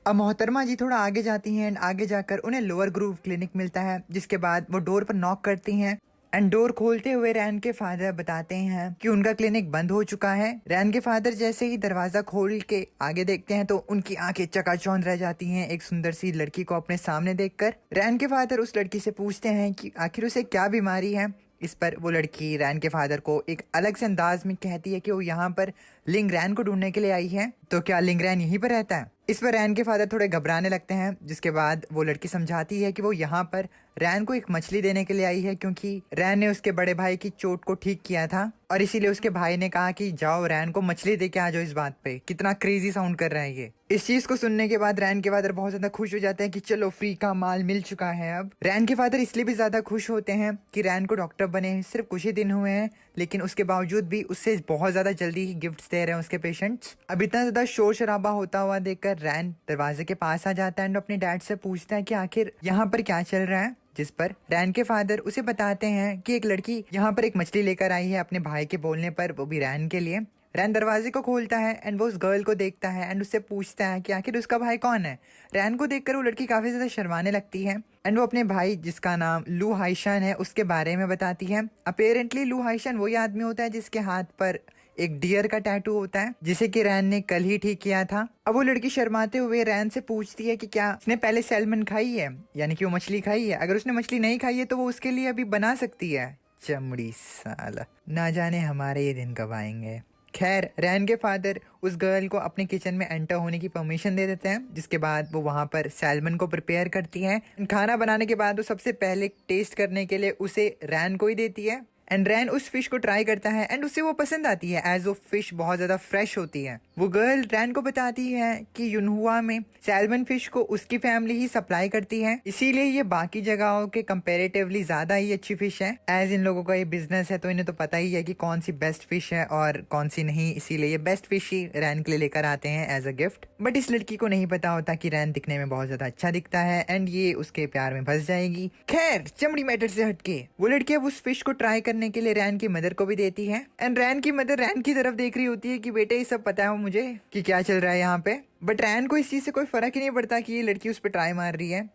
अब मोहतरमा जी थोड़ा आगे जाती हैं एंड आगे जाकर उन्हें लोअर ग्रूव क्लिनिक मिलता है, जिसके बाद वो डोर पर नॉक करती हैं एंड डोर खोलते हुए रैन के फादर बताते हैं कि उनका क्लिनिक बंद हो चुका है। रैन के फादर जैसे ही दरवाजा खोल के आगे देखते हैं तो उनकी आंखें चकाचौंध रह जाती हैं एक सुंदर सी लड़की को अपने सामने देखकर। रैन के फादर उस लड़की से पूछते हैं कि आखिर उसे क्या बीमारी है। इस पर वो लड़की रैन के फादर को एक अलग से अंदाज में कहती है कि वो यहाँ पर लिंग रैन को ढूंढने के लिए आई है, तो क्या लिंग रैन यहीं पर रहता है। इस पर रैन के फादर थोड़े घबराने लगते हैं, जिसके बाद वो लड़की समझाती है कि वो यहाँ पर रैन को एक मछली देने के लिए आई है, क्योंकि रैन ने उसके बड़े भाई की चोट को ठीक किया था और इसीलिए उसके भाई ने कहा कि जाओ रैन को मछली दे के आ जाओ। इस बात पे कितना क्रेजी साउंड कर रहा है ये। इस चीज को सुनने के बाद रैन के फादर बहुत ज्यादा खुश हो जाते हैं कि चलो फ्री का माल मिल चुका है। अब रैन के फादर इसलिए भी ज्यादा खुश होते हैं कि रैन को डॉक्टर बने सिर्फ कुछ ही दिन हुए हैं, लेकिन उसके बावजूद भी उससे बहुत ज्यादा जल्दी ही गिफ्ट्स दे रहे हैं उसके पेशेंट्स। अब इतना ज्यादा शोर शराबा होता हुआ देखकर रैन दरवाजे के पास आ जाता है और अपने डैड से पूछता है कि आखिर यहाँ पर क्या चल रहा है। जिस पर रैन के फादर उसे बताते हैं कि एक लड़की यहाँ पर एक मछली लेकर आई है अपने भाई के बोलने पर, वो भी रैन के लिए। रैन दरवाजे को खोलता है एंड वो उस गर्ल को देखता है एंड उससे पूछता है कि आखिर उसका भाई कौन है। रैन को देखकर वो लड़की काफी ज्यादा शर्माने लगती है एंड वो अपने भाई जिसका नाम लू हाइशान है उसके बारे में बताती है। अपेरेंटली लू हाइशान वही आदमी होता है जिसके हाथ पर एक डियर का टैटू होता है, जिसे कि रैन ने कल ही ठीक किया था। अब वो लड़की शर्माते हुए रैन से पूछती है कि क्या उसने पहले सैल्मन खाई है, यानी कि वो मछली खाई है। अगर उसने मछली नहीं खाई है तो वो उसके लिए अभी बना सकती है। चमड़ी साला, ना जाने हमारे ये दिन कब आएंगे। खैर रैन के फादर उस गर्ल को अपने किचन में एंटर होने की परमिशन दे देते हैं, जिसके बाद वो वहां पर सैल्मन को प्रिपेयर करती है। खाना बनाने के बाद वो सबसे पहले टेस्ट करने के लिए उसे रैन को ही देती है एंड रैन उस फिश को ट्राई करता है एंड उसे वो पसंद आती है एज वो फिश बहुत ज्यादा फ्रेश होती है। वो गर्ल रैन को बताती है कि युनहुआ में सैल्मन फिश को उसकी फैमिली ही सप्लाई करती है, इसीलिए ये बाकी जगहों के कंपैरेटिवली ज्यादा ही अच्छी फिश है। एज इन लोगों का ये बिजनेस है तो इन्हें तो पता ही है कि कौन सी बेस्ट फिश है और कौन सी नहीं, इसीलिए ये बेस्ट फिश ही रैन के लिए लेकर आते हैं एज अ गिफ्ट। बट इस लड़की को नहीं पता होता कि रैन दिखने में बहुत ज्यादा अच्छा दिखता है एंड ये उसके प्यार में फंस जाएगी। खैर चमड़ी मैटर से हटके वो लड़की अब उस फिश को ट्राई करने के लिए रैन की मदर को भी देती है एंड रैन की मदर रैन की तरफ देख रही होती है कि बेटे ये सब पता है मुझे कि क्या चल रहा है यहाँ पे। बट रैन को इस चीज से कोई फर्क ही नहीं पड़ता कि ये लड़की उस पर ट्राई मार रही है।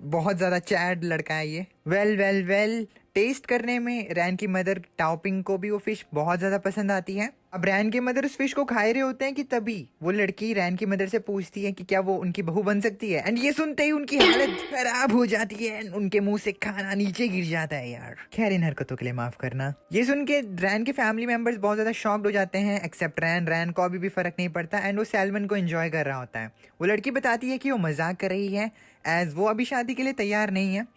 बहुत ज्यादा चैड लड़का है ये। वेल टेस्ट करने में रैन की मदर टाओपिंग को भी वो फिश बहुत ज्यादा पसंद आती है। अब रैन के मदर उस फिश को खा रहे होते हैं कि तभी वो लड़की रैन की मदर से पूछती है कि क्या वो उनकी बहू बन सकती है एंड ये सुनते ही उनकी हालत खराब हो जाती है एंड उनके मुंह से खाना नीचे गिर जाता है। यार खैर इन हरकतों के लिए माफ करना। ये सुन के रैन के फैमिली मेंबर्स बहुत ज्यादा शॉक्ड हो जाते हैं एक्सेप्ट रैन। रैन को अभी भी फर्क नहीं पड़ता एंड वो सैल्मन को एंजॉय कर रहा होता है। वो लड़की बताती है कि वो मजाक कर रही है एज वो अभी शादी के लिए तैयार नहीं है।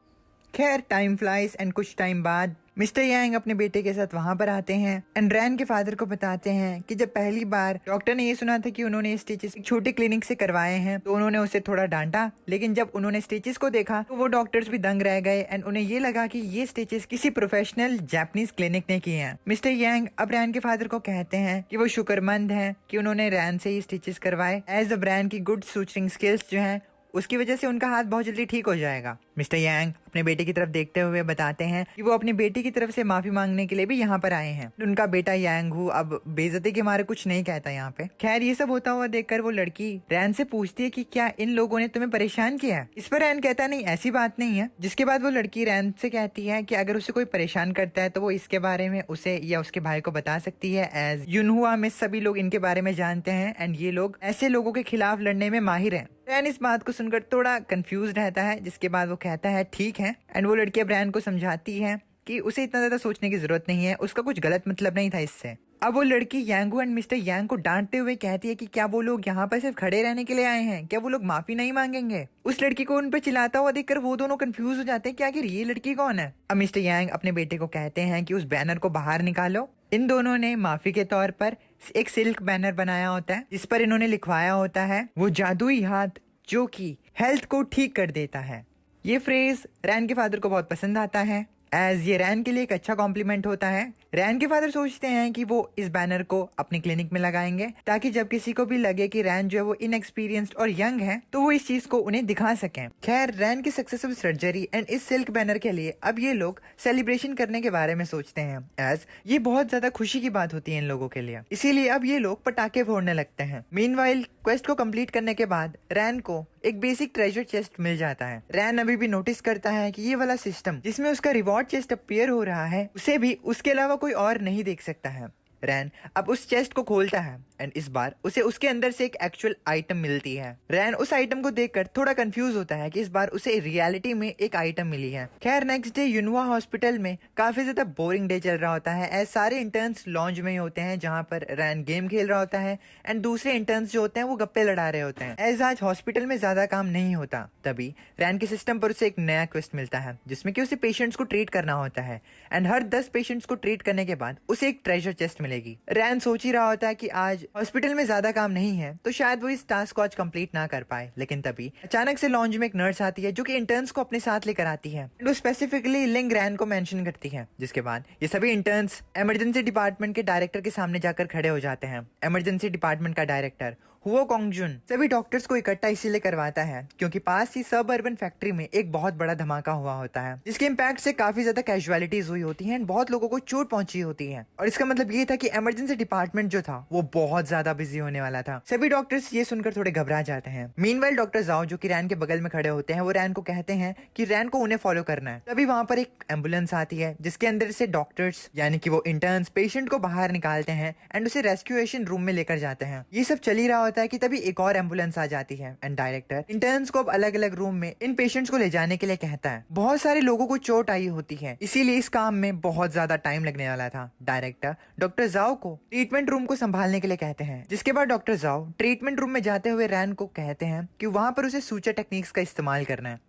खैर टाइम फ्लाइज एंड कुछ टाइम बाद मिस्टर यांग अपने बेटे के साथ वहां पर आते हैं एंड रैन के फादर को बताते हैं कि जब पहली बार डॉक्टर ने ये सुना था कि उन्होंने स्टिचेस छोटे क्लिनिक से करवाए हैं तो उन्होंने उसे थोड़ा डांटा, लेकिन जब उन्होंने स्टिचेस को देखा तो वो डॉक्टर्स भी दंग रह गए एंड उन्हें ये लगा कि ये स्टिचेस किसी प्रोफेशनल जापानीज क्लिनिक ने किए हैं। मिस्टर यांग अब रैन के फादर को कहते हैं कि वो शुक्रमंद है कि उन्होंने रैन से ही स्टिचेस करवाए एज अब रैन की गुड सूचरिंग स्किल्स जो है उसकी वजह से उनका हाथ बहुत जल्दी ठीक हो जाएगा। मिस्टर यांग अपने बेटे की तरफ देखते हुए बताते हैं कि वो अपनी बेटी की तरफ से माफी मांगने के लिए भी यहाँ पर आए हैं। उनका बेटा यांग हु अब बेइज्जती के मारे कुछ नहीं कहता यहाँ पे। खैर ये सब होता हुआ देखकर वो लड़की रैन से पूछती है कि क्या इन लोगों ने तुम्हें परेशान किया है। इस पर रैन कहता नहीं ऐसी बात नहीं है। जिसके बाद वो लड़की रैन से कहती है कि अगर उसे कोई परेशान करता है तो वो इसके बारे में उसे या उसके भाई को बता सकती है एज युनहुआ में सभी लोग इनके बारे में जानते हैं एंड ये लोग ऐसे लोगों के खिलाफ लड़ने में माहिर हैं। रैन इस बात को सुनकर थोड़ा कंफ्यूज रहता है, जिसके बाद वो कहता है ठीक है एंड वो लड़की अब रैन को समझाती है कि उसे इतना ज्यादा सोचने की जरूरत नहीं है, उसका कुछ गलत मतलब नहीं था इससे। अब वो लड़की यांगू एंड मिस्टर यांग को डांटते हुए कहती है कि क्या वो लोग यहाँ पर सिर्फ खड़े रहने के लिए आए हैं, क्या वो लोग माफी नहीं मांगेंगे। उस लड़की को उन पर चिल्लाता हुआ देखकर वो दोनों कंफ्यूज हो जाते हैं कि आखिर ये लड़की कौन है। अब मिस्टर यांग अपने बेटे को कहते हैं कि उस बैनर को बाहर निकालो। इन दोनों ने माफी के तौर पर एक सिल्क बैनर बनाया होता है जिस पर इन्होंने लिखवाया होता है वो जादुई हाथ जो कि हेल्थ को ठीक कर देता है। ये फ्रेज रैन के फादर को बहुत पसंद आता है एज ये रैन के लिए एक अच्छा कॉम्प्लीमेंट होता है। रैन के फादर सोचते हैं कि वो इस बैनर को अपनी क्लिनिक में लगाएंगे ताकि जब किसी को भी लगे कि रैन जो है वो इनएक्सपीरियंस्ड और यंग है तो वो इस चीज को उन्हें दिखा सकें। खैर रैन की सक्सेसफुल सर्जरी एंड इस सिल्क बैनर के लिए अब ये लोग सेलिब्रेशन करने के बारे में सोचते हैं एज ये बहुत ज्यादा खुशी की बात होती है इन लोगों के लिए, इसीलिए अब ये लोग पटाखे फोड़ने लगते हैं। मीनवाइल क्वेस्ट को कंप्लीट करने के बाद रैन को एक बेसिक ट्रेजर चेस्ट मिल जाता है। रैन अभी भी नोटिस करता है कि ये वाला सिस्टम जिसमें उसका रिवॉर्ड चेस्ट अपीयर हो रहा है उसे भी उसके अलावा कोई और नहीं देख सकता है। रैन अब उस चेस्ट को खोलता है एंड इस बार उसे उसके अंदर से एक एक्चुअल आइटम मिलती है। रैन उस आइटम को देखकर थोड़ा कंफ्यूज होता है कि इस बार उसे रियलिटी में एक आइटम मिली है। खैर नेक्स्ट डे यूनवा हॉस्पिटल में काफी ज्यादा बोरिंग डे चल रहा होता है एज सारे इंटर्न्स लॉन्ज में ही होते हैं जहां पर रैन गेम खेल रहा होता है एंड दूसरे इंटर्न्स जो होते हैं वो गप्पे लड़ा रहे होते हैं। एज आज हॉस्पिटल में ज्यादा काम नहीं होता तभी रैन के सिस्टम पर उसे एक नया क्वेस्ट मिलता है जिसमें कि उसे पेशेंट्स को ट्रीट करना होता है एंड हर 10 पेशेंट्स को ट्रीट करने के बाद उसे एक ट्रेजर चेस्ट मिलेगी। रैन सोच ही रहा होता है कि आज हॉस्पिटल में ज्यादा काम नहीं है तो शायद वो इस टास्क को आज कंप्लीट ना कर पाए, लेकिन तभी अचानक से लॉन्ज में एक नर्स आती है जो कि इंटर्न्स को अपने साथ लेकर आती है। वो स्पेसिफिकली लिंग रैन को मेंशन करती है जिसके बाद ये सभी इंटर्न्स इमरजेंसी डिपार्टमेंट के डायरेक्टर के सामने जाकर खड़े हो जाते हैं। इमरजेंसी डिपार्टमेंट का डायरेक्टर हुओ कोंगजुन सभी डॉक्टर्स को इकट्ठा इसीलिए करवाता है क्योंकि पास ही सब अर्बन फैक्ट्री में एक बहुत बड़ा धमाका हुआ होता है जिसके इम्पैक्ट से काफी ज्यादा कैजुअलिटीज हुई होती हैं, बहुत लोगों को चोट पहुंची होती है और इसका मतलब ये था कि इमरजेंसी डिपार्टमेंट जो था वो बहुत ज्यादा बिजी होने वाला था। सभी डॉक्टर्स ये सुनकर थोड़े घबरा जाते हैं। मीनवाइल डॉक्टर जाओ जो कि रैन के बगल में खड़े होते हैं वो रैन को कहते हैं कि रैन को उन्हें फॉलो करना है। तभी वहां पर एक एम्बुलेंस आती है जिसके अंदर से डॉक्टर्स यानी कि वो इंटर्न्स पेशेंट को बाहर निकालते हैं एंड उसे रेस्क्यूएशन रूम में लेकर जाते हैं। ये सब चल ही रहा होता है कि तभी एक और एम्बुलेंस आ जाती है एंड डायरेक्टर इंटर्न्स को अब अलग अलग रूम में इन पेशेंट्स को ले जाने के लिए कहता है। बहुत सारे लोगों को चोट आई होती है इसीलिए इस काम में बहुत ज्यादा टाइम लगने वाला था। डायरेक्टर डॉक्टर जाओ को ट्रीटमेंट रूम को संभालने के लिए कहते हैं जिसके बाद डॉक्टर जाओ ट्रीटमेंट रूम में जाते हुए रैन को कहते हैं कि वहां पर उसे सूचर टेक्निक्स का इस्तेमाल करना है।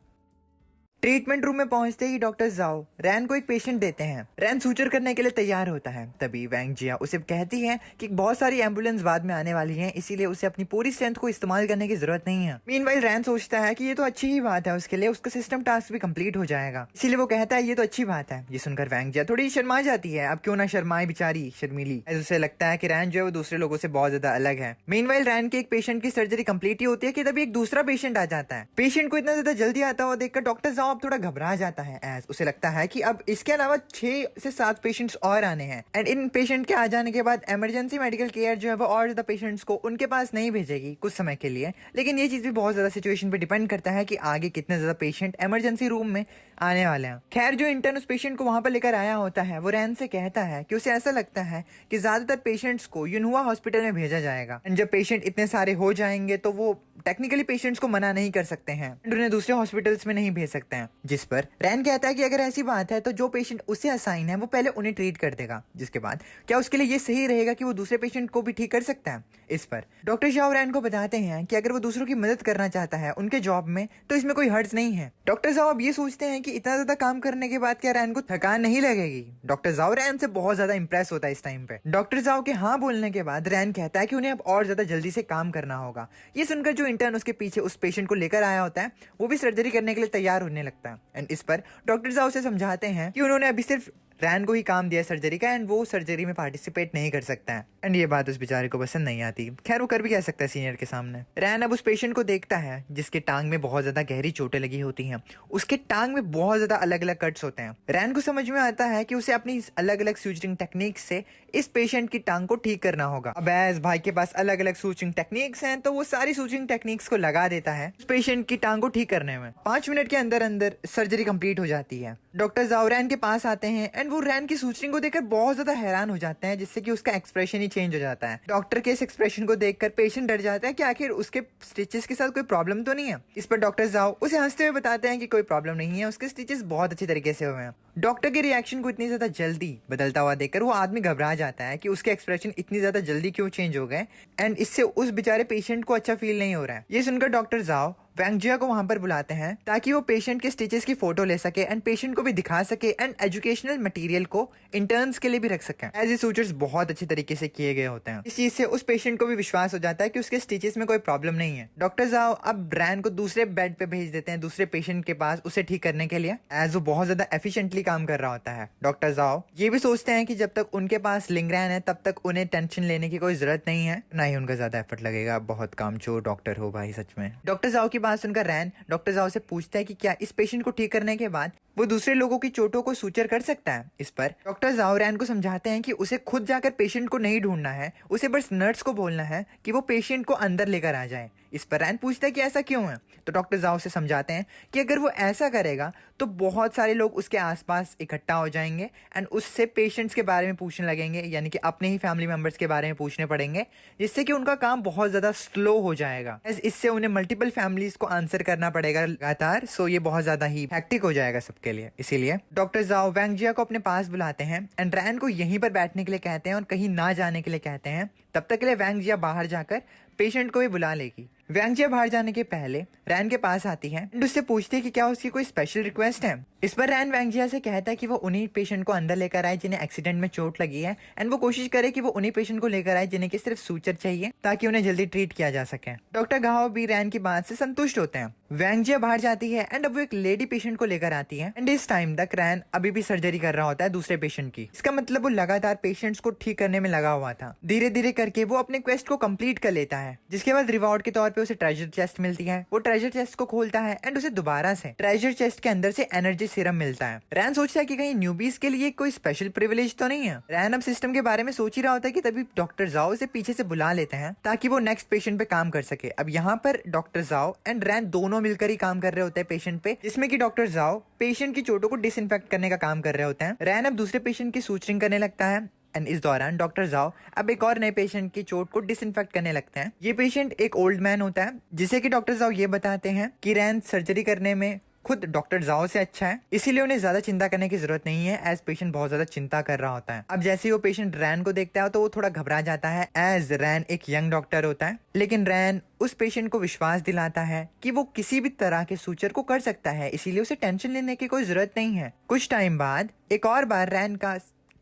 ट्रीटमेंट रूम में पहुंचते ही डॉक्टर जाओ रैन को एक पेशेंट देते हैं। रैन सूचर करने के लिए तैयार होता है तभी वैंग जिया उसे कहती है कि बहुत सारी एम्बुलेंस बाद में आने वाली हैं इसीलिए उसे अपनी पूरी स्ट्रेंथ को इस्तेमाल करने की जरूरत नहीं है। मीनवाइल रैन सोचता है कि ये तो अच्छी ही बात है, उसके लिए उसका सिस्टम टास्क भी कंप्लीट हो जाएगा इसीलिए वो कहता है ये तो अच्छी बात है। ये सुनकर वैंग जिया थोड़ी शर्मा जाती है, अब क्यों ना शर्माए बेचारी शर्मीली। उसे लगता है कि रैन जो है वो दूसरे लोगों से बहुत ज्यादा अलग है। मीनवाइल रैन के एक पेशेंट की सर्जरी कंप्लीट ही होती है कि तभी एक दूसरा पेशेंट आ जाता है। पेशेंट को इतना ज्यादा जल्दी आता हुआ देखकर डॉक्टर जाओ अब थोड़ा घबरा जाता है एज उसे लगता है कि अब इसके अलावा 6 से 7 पेशेंट्स और आने हैं एंड इन पेशेंट के आ जाने के बाद इमरजेंसी मेडिकल केयर जो है वो और ज्यादा पेशेंट्स को उनके पास नहीं भेजेगी कुछ समय के लिए, लेकिन ये चीज भी बहुत ज्यादा सिचुएशन पे डिपेंड करता है कि आगे कितने ज्यादा पेशेंट इमरजेंसी रूम में आने वाले हैं। खैर जो इंटर्न उस पेशेंट को वहां पर लेकर आया होता है वो रैन से कहता है कि उसे ऐसा लगता है कि ज्यादातर पेशेंट्स को यूनहुआ हॉस्पिटल में भेजा जाएगा एंड जब पेशेंट इतने सारे हो जाएंगे तो वो टेक्निकली पेशेंट्स को मना नहीं कर सकते हैं एंड उन्हें दूसरे हॉस्पिटल्स में नहीं भेज सकते हैं। जिस पर रैन कहता है कि अगर ऐसी बात है तो जो पेशेंट उसे असाइन है वो पहले उन्हें ट्रीट कर देगा, जिसके बाद क्या उसके लिए ये सही रहेगा कि वो दूसरे पेशेंट को भी ठीक कर सकता है। इस पर डॉक्टर शाओ रैन को बताते हैं कि अगर वो दूसरों की मदद करना चाहता है उनके जॉब में तो इसमें कोई हर्ज नहीं है। डॉक्टर जाओ अब ये सोचते हैं कि इतना ज्यादा काम करने के बाद क्या रैन को थकान नहीं लगेगी। डॉक्टर जाओ रैन से बहुत ज्यादा इंप्रेस होता है इस टाइम पे। डॉक्टर जाओ के हाँ बोलने के बाद रैन कहता है कि उन्हें अब और ज्यादा जल्दी से काम करना होगा। ये सुनकर जो इंटर्न उसके पीछे उस पेशेंट को लेकर आया होता है वो भी सर्जरी करने के लिए तैयार होने लगता है एंड इस पर डॉक्टर जाओ से समझाते हैं कि उन्होंने अभी सिर्फ रैन को ही काम दिया सर्जरी का एंड वो सर्जरी में पार्टिसिपेट नहीं कर सकता है एंड ये बात उस बेचारे को पसंद नहीं आती। खैर वो कर भी कह सकता है सीनियर के सामने। रैन अब उस पेशेंट को देखता है जिसके टांग में बहुत ज्यादा गहरी चोटें लगी होती हैं। उसके टांग में बहुत ज्यादा अलग अलग कट्स होते हैं। रैन को समझ में आता है कि उसे अपनी अलग अलग सूचरिंग टेक्निक से इस पेशेंट की टांग को ठीक करना होगा। अब एज भाई के पास अलग अलग सूचरिंग टेक्निक्स हैं तो वो सारी सूचरिंग टेक्निक्स को लगा देता है उस पेशेंट की टांग को ठीक करने में। 5 मिनट के अंदर अंदर सर्जरी कंप्लीट हो जाती है। डॉक्टर जाओ रैन के पास आते हैं एंड वो रैन की सूचरिंग को देखकर बहुत ज्यादा हैरान हो जाते हैं जिससे कि उसका एक्सप्रेशन ही चेंज हो जाता है। डॉक्टर के इस एक्सप्रेशन को देखकर पेशेंट डर जाता है कि आखिर उसके स्टिचेस के साथ कोई प्रॉब्लम तो नहीं है। इस पर डॉक्टर जाओ उसे हंसते हुए बताते हैं कि कोई प्रॉब्लम नहीं है, उसके स्टिचेस बहुत अच्छी तरीके से हुए हैं। डॉक्टर के रिएक्शन को इतनी ज्यादा जल्दी बदलता हुआ देखकर वो आदमी घबरा जाता है कि उसके एक्सप्रेशन इतनी ज्यादा जल्दी क्यों चेंज हो गए एंड इससे उस बेचारे पेशेंट को अच्छा फील नहीं हो रहा है। ये सुनकर डॉक्टर जाओ वैंग जिया को वहां पर बुलाते हैं ताकि वो पेशेंट के स्टिचेस की फोटो ले सके एंड पेशेंट को भी दिखा सके एंड एजुकेशनल मटेरियल को इंटर्न्स के लिए भी रख सके। एज ये सूचर्स बहुत अच्छे तरीके से किए गए होते हैं। इस चीज से उस पेशेंट को भी विश्वास हो जाता है कि उसके स्टिचेस में कोई प्रॉब्लम नहीं है। डॉक्टर जाओ अब रैन को दूसरे बेड पे भेज देते हैं दूसरे पेशेंट के पास उसे ठीक करने के लिए एज वो बहुत ज्यादा एफिशिएंटली काम कर रहा होता है। डॉक्टर जाओ ये भी सोचते हैं कि जब तक उनके पास लिंगरैन है तब तक उन्हें टेंशन लेने की कोई जरूरत नहीं है, ना ही उनका ज्यादा एफर्ट लगेगा। बहुत कामचोर डॉक्टर हो भाई सच में। डॉक्टर जाओ की बात सुनकर रैन डॉक्टर जाओ से पूछता है कि क्या इस पेशेंट को ठीक करने के बाद वो दूसरे लोगों की चोटों को सूचर कर सकता है। इस पर डॉक्टर जाओ रैन को समझाते हैं कि उसे खुद जाकर पेशेंट को नहीं ढूंढना है, उसे बस नर्स को बोलना है कि वो पेशेंट को अंदर लेकर आ जाए। इस पर रैन पूछता है कि ऐसा क्यों है, तो डॉक्टर जाओ से समझाते हैं कि अगर वो ऐसा करेगा तो बहुत सारे लोग उसके आसपास इकट्ठा हो जाएंगे एंड उससे पेशेंट्स के बारे में पूछने लगेंगे, यानी कि अपने ही फैमिली मेंबर्स के बारे में पूछने पड़ेंगे, जिससे कि उनका काम बहुत ज्यादा स्लो हो जाएगा। इससे उन्हें मल्टीपल फैमिलीज को आंसर करना पड़ेगा लगातार। सो ये बहुत ज्यादा ही हैक्टिक हो जाएगा सबके लिए। इसीलिए डॉक्टर जाओ वैंग जिया को अपने पास बुलाते हैं एंड रैन को यहीं पर बैठने के लिए कहते हैं और कहीं ना जाने के लिए कहते हैं। तब तक के लिए वैंग जिया बाहर जाकर पेशेंट को भी बुला लेगी। वैंग जिया बाहर जाने के पहले रैन के पास आती है एंड उससे पूछती है कि क्या उसकी कोई स्पेशल रिक्वेस्ट है। इस पर रैन वैंग जिया से कहता है कि वो उन्हीं पेशेंट को अंदर लेकर आए जिन्हें एक्सीडेंट में चोट लगी है एंड वो कोशिश करे कि वो उन्हीं पेशेंट को लेकर आए जिन्हें की सिर्फ सूचर चाहिए ताकि उन्हें जल्दी ट्रीट किया जा सके। डॉक्टर गाओ भी रैन की बात से संतुष्ट होते हैं। वैंग जिया बाहर जाती है एंड अब वो एक लेडी पेशेंट को लेकर आती है एंड इस टाइम तक रैन अभी भी सर्जरी कर रहा होता है दूसरे पेशेंट की। इसका मतलब वो लगातार पेशेंट्स को ठीक करने में लगा हुआ था। धीरे धीरे करके वो अपने क्वेस्ट को कंप्लीट कर लेता है, जिसके बाद रिवॉर्ड के तौर पे उसे ट्रेजर चेस्ट मिलती है। वो ट्रेजर चेस्ट को खोलता है एंड उसे दोबारा से ट्रेजर चेस्ट के अंदर से एनर्जी सीरम मिलता है। रैन सोचता है कि कहीं न्यूबीज के लिए कोई स्पेशल प्रिविलेज तो नहीं है। रैन अब सिस्टम के बारे में सोच ही रहा होता है कि तभी डॉक्टर जाओ से पीछे से बुला लेते हैं ताकि वो नेक्स्ट पेशेंट पे काम कर सके। अब यहाँ पर डॉक्टर जाओ एंड रैन दोनों मिलकर ही काम कर रहे होते हैं पेशेंट पे, जिसमें कि डॉक्टर जाओ पेशेंट की चोटों को डिसइंफेक्ट करने का काम कर रहे होते हैं। रैन अब दूसरे पेशेंट की सूचरिंग करने लगता है एंड इस दौरान डॉक्टर जाओ अब एक और नए पेशेंट की चोट को डिसइंफेक्ट करने लगते हैं। ये पेशेंट एक ओल्ड मैन होता है, जिसे कि डॉक्टर जाओ ये बताते हैं कि रैन सर्जरी करने में खुद डॉक्टर जाओ से अच्छा है, इसीलिए उन्हें ज्यादा चिंता करने की जरूरत नहीं है, एज पेशेंट बहुत ज्यादा चिंता कर रहा होता है। अब जैसे ही वो पेशेंट रैन को देखता है तो वो थोड़ा घबरा जाता है, एज रैन एक यंग डॉक्टर होता है। लेकिन रैन उस पेशेंट को विश्वास दिलाता है कि वो किसी भी तरह के सूचर को कर सकता है, इसीलिए उसे टेंशन लेने की कोई जरूरत नहीं है। कुछ टाइम बाद एक और बार रैन का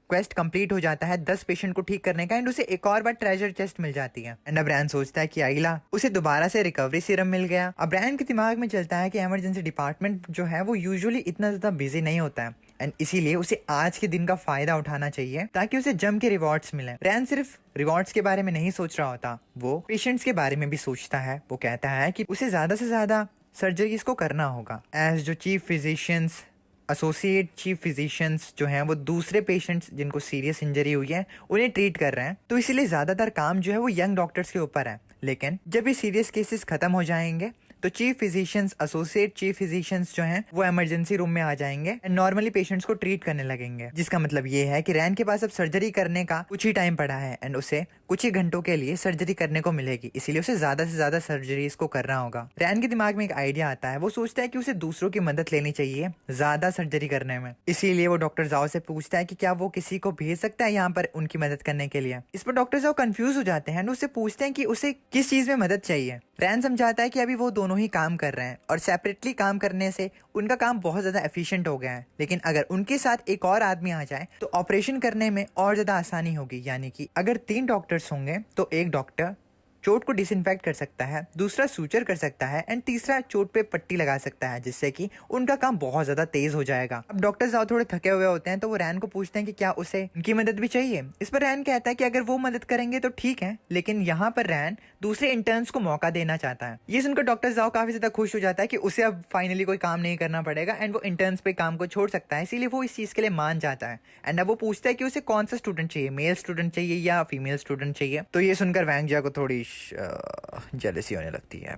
क्वेस्ट कंप्लीट हो जाता है 10 पेशेंट को ठीक करने का एंड उसे एक और बार ट्रेजर चेस्ट मिल जाती है। एंड अब रैन सोचता है कि आइला उसे दोबारा से रिकवरी सीरम मिल गया। अब रैन के दिमाग में चलता है कि इमरजेंसी डिपार्टमेंट जो है वो यूजुअली इतना ज्यादा बिजी नहीं होता है एंड इसीलिए उसे आज के दिन का फायदा उठाना चाहिए ताकि उसे जम के रिवॉर्ड्स मिले। रैन सिर्फ रिवॉर्ड्स के बारे में नहीं सोच रहा होता, वो पेशेंट्स के बारे में भी सोचता है। वो कहता है कि उसे ज्यादा से ज्यादा सर्जरीज को करना होगा। एज जो chief physicians associate chief physicians जो हैं वो दूसरे पेशेंट्स जिनको सीरियस इंजरी हुई है उन्हें ट्रीट कर रहे हैं, तो इसीलिए ज्यादातर काम जो है वो यंग डॉक्टर्स के ऊपर है। लेकिन जब ये सीरियस केसेस खत्म हो जाएंगे तो chief physicians associate chief physicians जो हैं वो इमरजेंसी रूम में आ जाएंगे एंड नॉर्मली पेशेंट्स को ट्रीट करने लगेंगे। जिसका मतलब ये है कि रैन के पास अब सर्जरी करने का कुछ ही टाइम पड़ा है एंड उसे कुछ ही घंटों के लिए सर्जरी करने को मिलेगी, इसीलिए उसे ज्यादा से ज्यादा सर्जरीज को करना होगा। रैन के दिमाग में एक आइडिया आता है, वो सोचता है कि उसे दूसरों की मदद लेनी चाहिए ज्यादा सर्जरी करने में। इसीलिए वो डॉक्टर जाओ से पूछता है कि क्या वो किसी को भेज सकता है यहाँ पर उनकी मदद करने के लिए। इस पर डॉक्टर जाओ कंफ्यूज हो जाते हैं, उससे पूछते हैं कि उसे किस चीज में मदद चाहिए। रैन समझाता है कि अभी वो दोनों ही काम कर रहे हैं और सेपरेटली काम करने से उनका काम बहुत ज्यादा एफिशिएंट हो गया है, लेकिन अगर उनके साथ एक और आदमी आ जाए तो ऑपरेशन करने में और ज्यादा आसानी होगी। यानी कि अगर 3 डॉक्टर्स होंगे तो एक डॉक्टर चोट को डिसइंफेक्ट कर सकता है, दूसरा सूचर कर सकता है एंड तीसरा चोट पे पट्टी लगा सकता है, जिससे कि उनका काम बहुत ज्यादा तेज हो जाएगा। अब डॉक्टर जाओ थोड़े थके हुए होते हैं तो वो रैन को पूछते हैं कि क्या उसे उनकी मदद भी चाहिए। इस पर रैन कहता है कि अगर वो मदद करेंगे तो ठीक है, लेकिन यहाँ पर रैन दूसरे इंटर्न्स को मौका देना चाहता है। ये सुनकर डॉक्टर जाओ काफी ज्यादा खुश हो जाता है कि उसे अब फाइनली कोई काम नहीं करना पड़ेगा एंड वो इंटर्न्स पे काम को छोड़ सकता है, इसीलिए वो इस चीज के लिए मान जाता है। एंड अब वो पूछता है कि उसे कौन सा स्टूडेंट चाहिए, मेल स्टूडेंट चाहिए या फीमेल स्टूडेंट चाहिए। तो ये सुनकर वैंग जिया को थोड़ी जेलसी होने लगती है।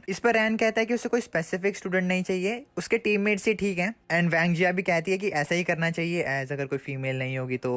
इस पर रैन कहता है कि उसे कोई स्पेसिफिक स्टूडेंट नहीं चाहिए, उसके टीममेट्स ही ठीक है। एंड वैंग जिया भी कहती है कि ऐसा ही करना चाहिए, एज अगर कोई फीमेल नहीं होगी तो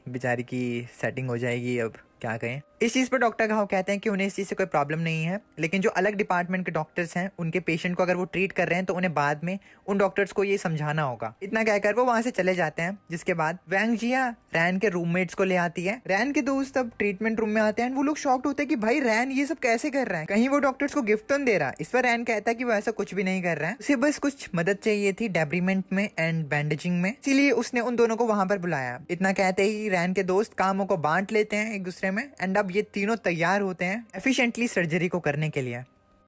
बेचारी की सेटिंग हो जाएगी। अब क्या कहें। इस चीज पर डॉक्टर घाव कहते हैं कि उन्हें इस चीज से कोई प्रॉब्लम नहीं है, लेकिन जो अलग डिपार्टमेंट के डॉक्टर्स हैं उनके पेशेंट को अगर वो ट्रीट कर रहे हैं तो उन्हें बाद में उन डॉक्टर्स को ये समझाना होगा। इतना कहकर वो वहां से चले जाते हैं। जिसके बाद वैंग जिया रैन के रूममेट्स को ले आती है। रैन के दोस्त अब ट्रीटमेंट रूम में आते हैं, वो लोग शॉक्ड होते हैं कि भाई रैन ये सब कैसे कर रहा है, कहीं वो डॉक्टर्स को गिफ्ट तो नहीं दे रहा। इस पर रैन कहता है कि वो ऐसा कुछ भी नहीं कर रहा है, उसे बस कुछ मदद चाहिए थी डेब्रीमेंट में एंड बैंडेजिंग में, इसीलिए उसने उन दोनों को वहां पर बुलाया। इतना कहते ही रैन के दोस्त कामों को बांट लेते हैं एक दूसरे में एंड अब ये तीनों तैयार होते हैं एफिशिएंटली सर्जरी को करने के लिए।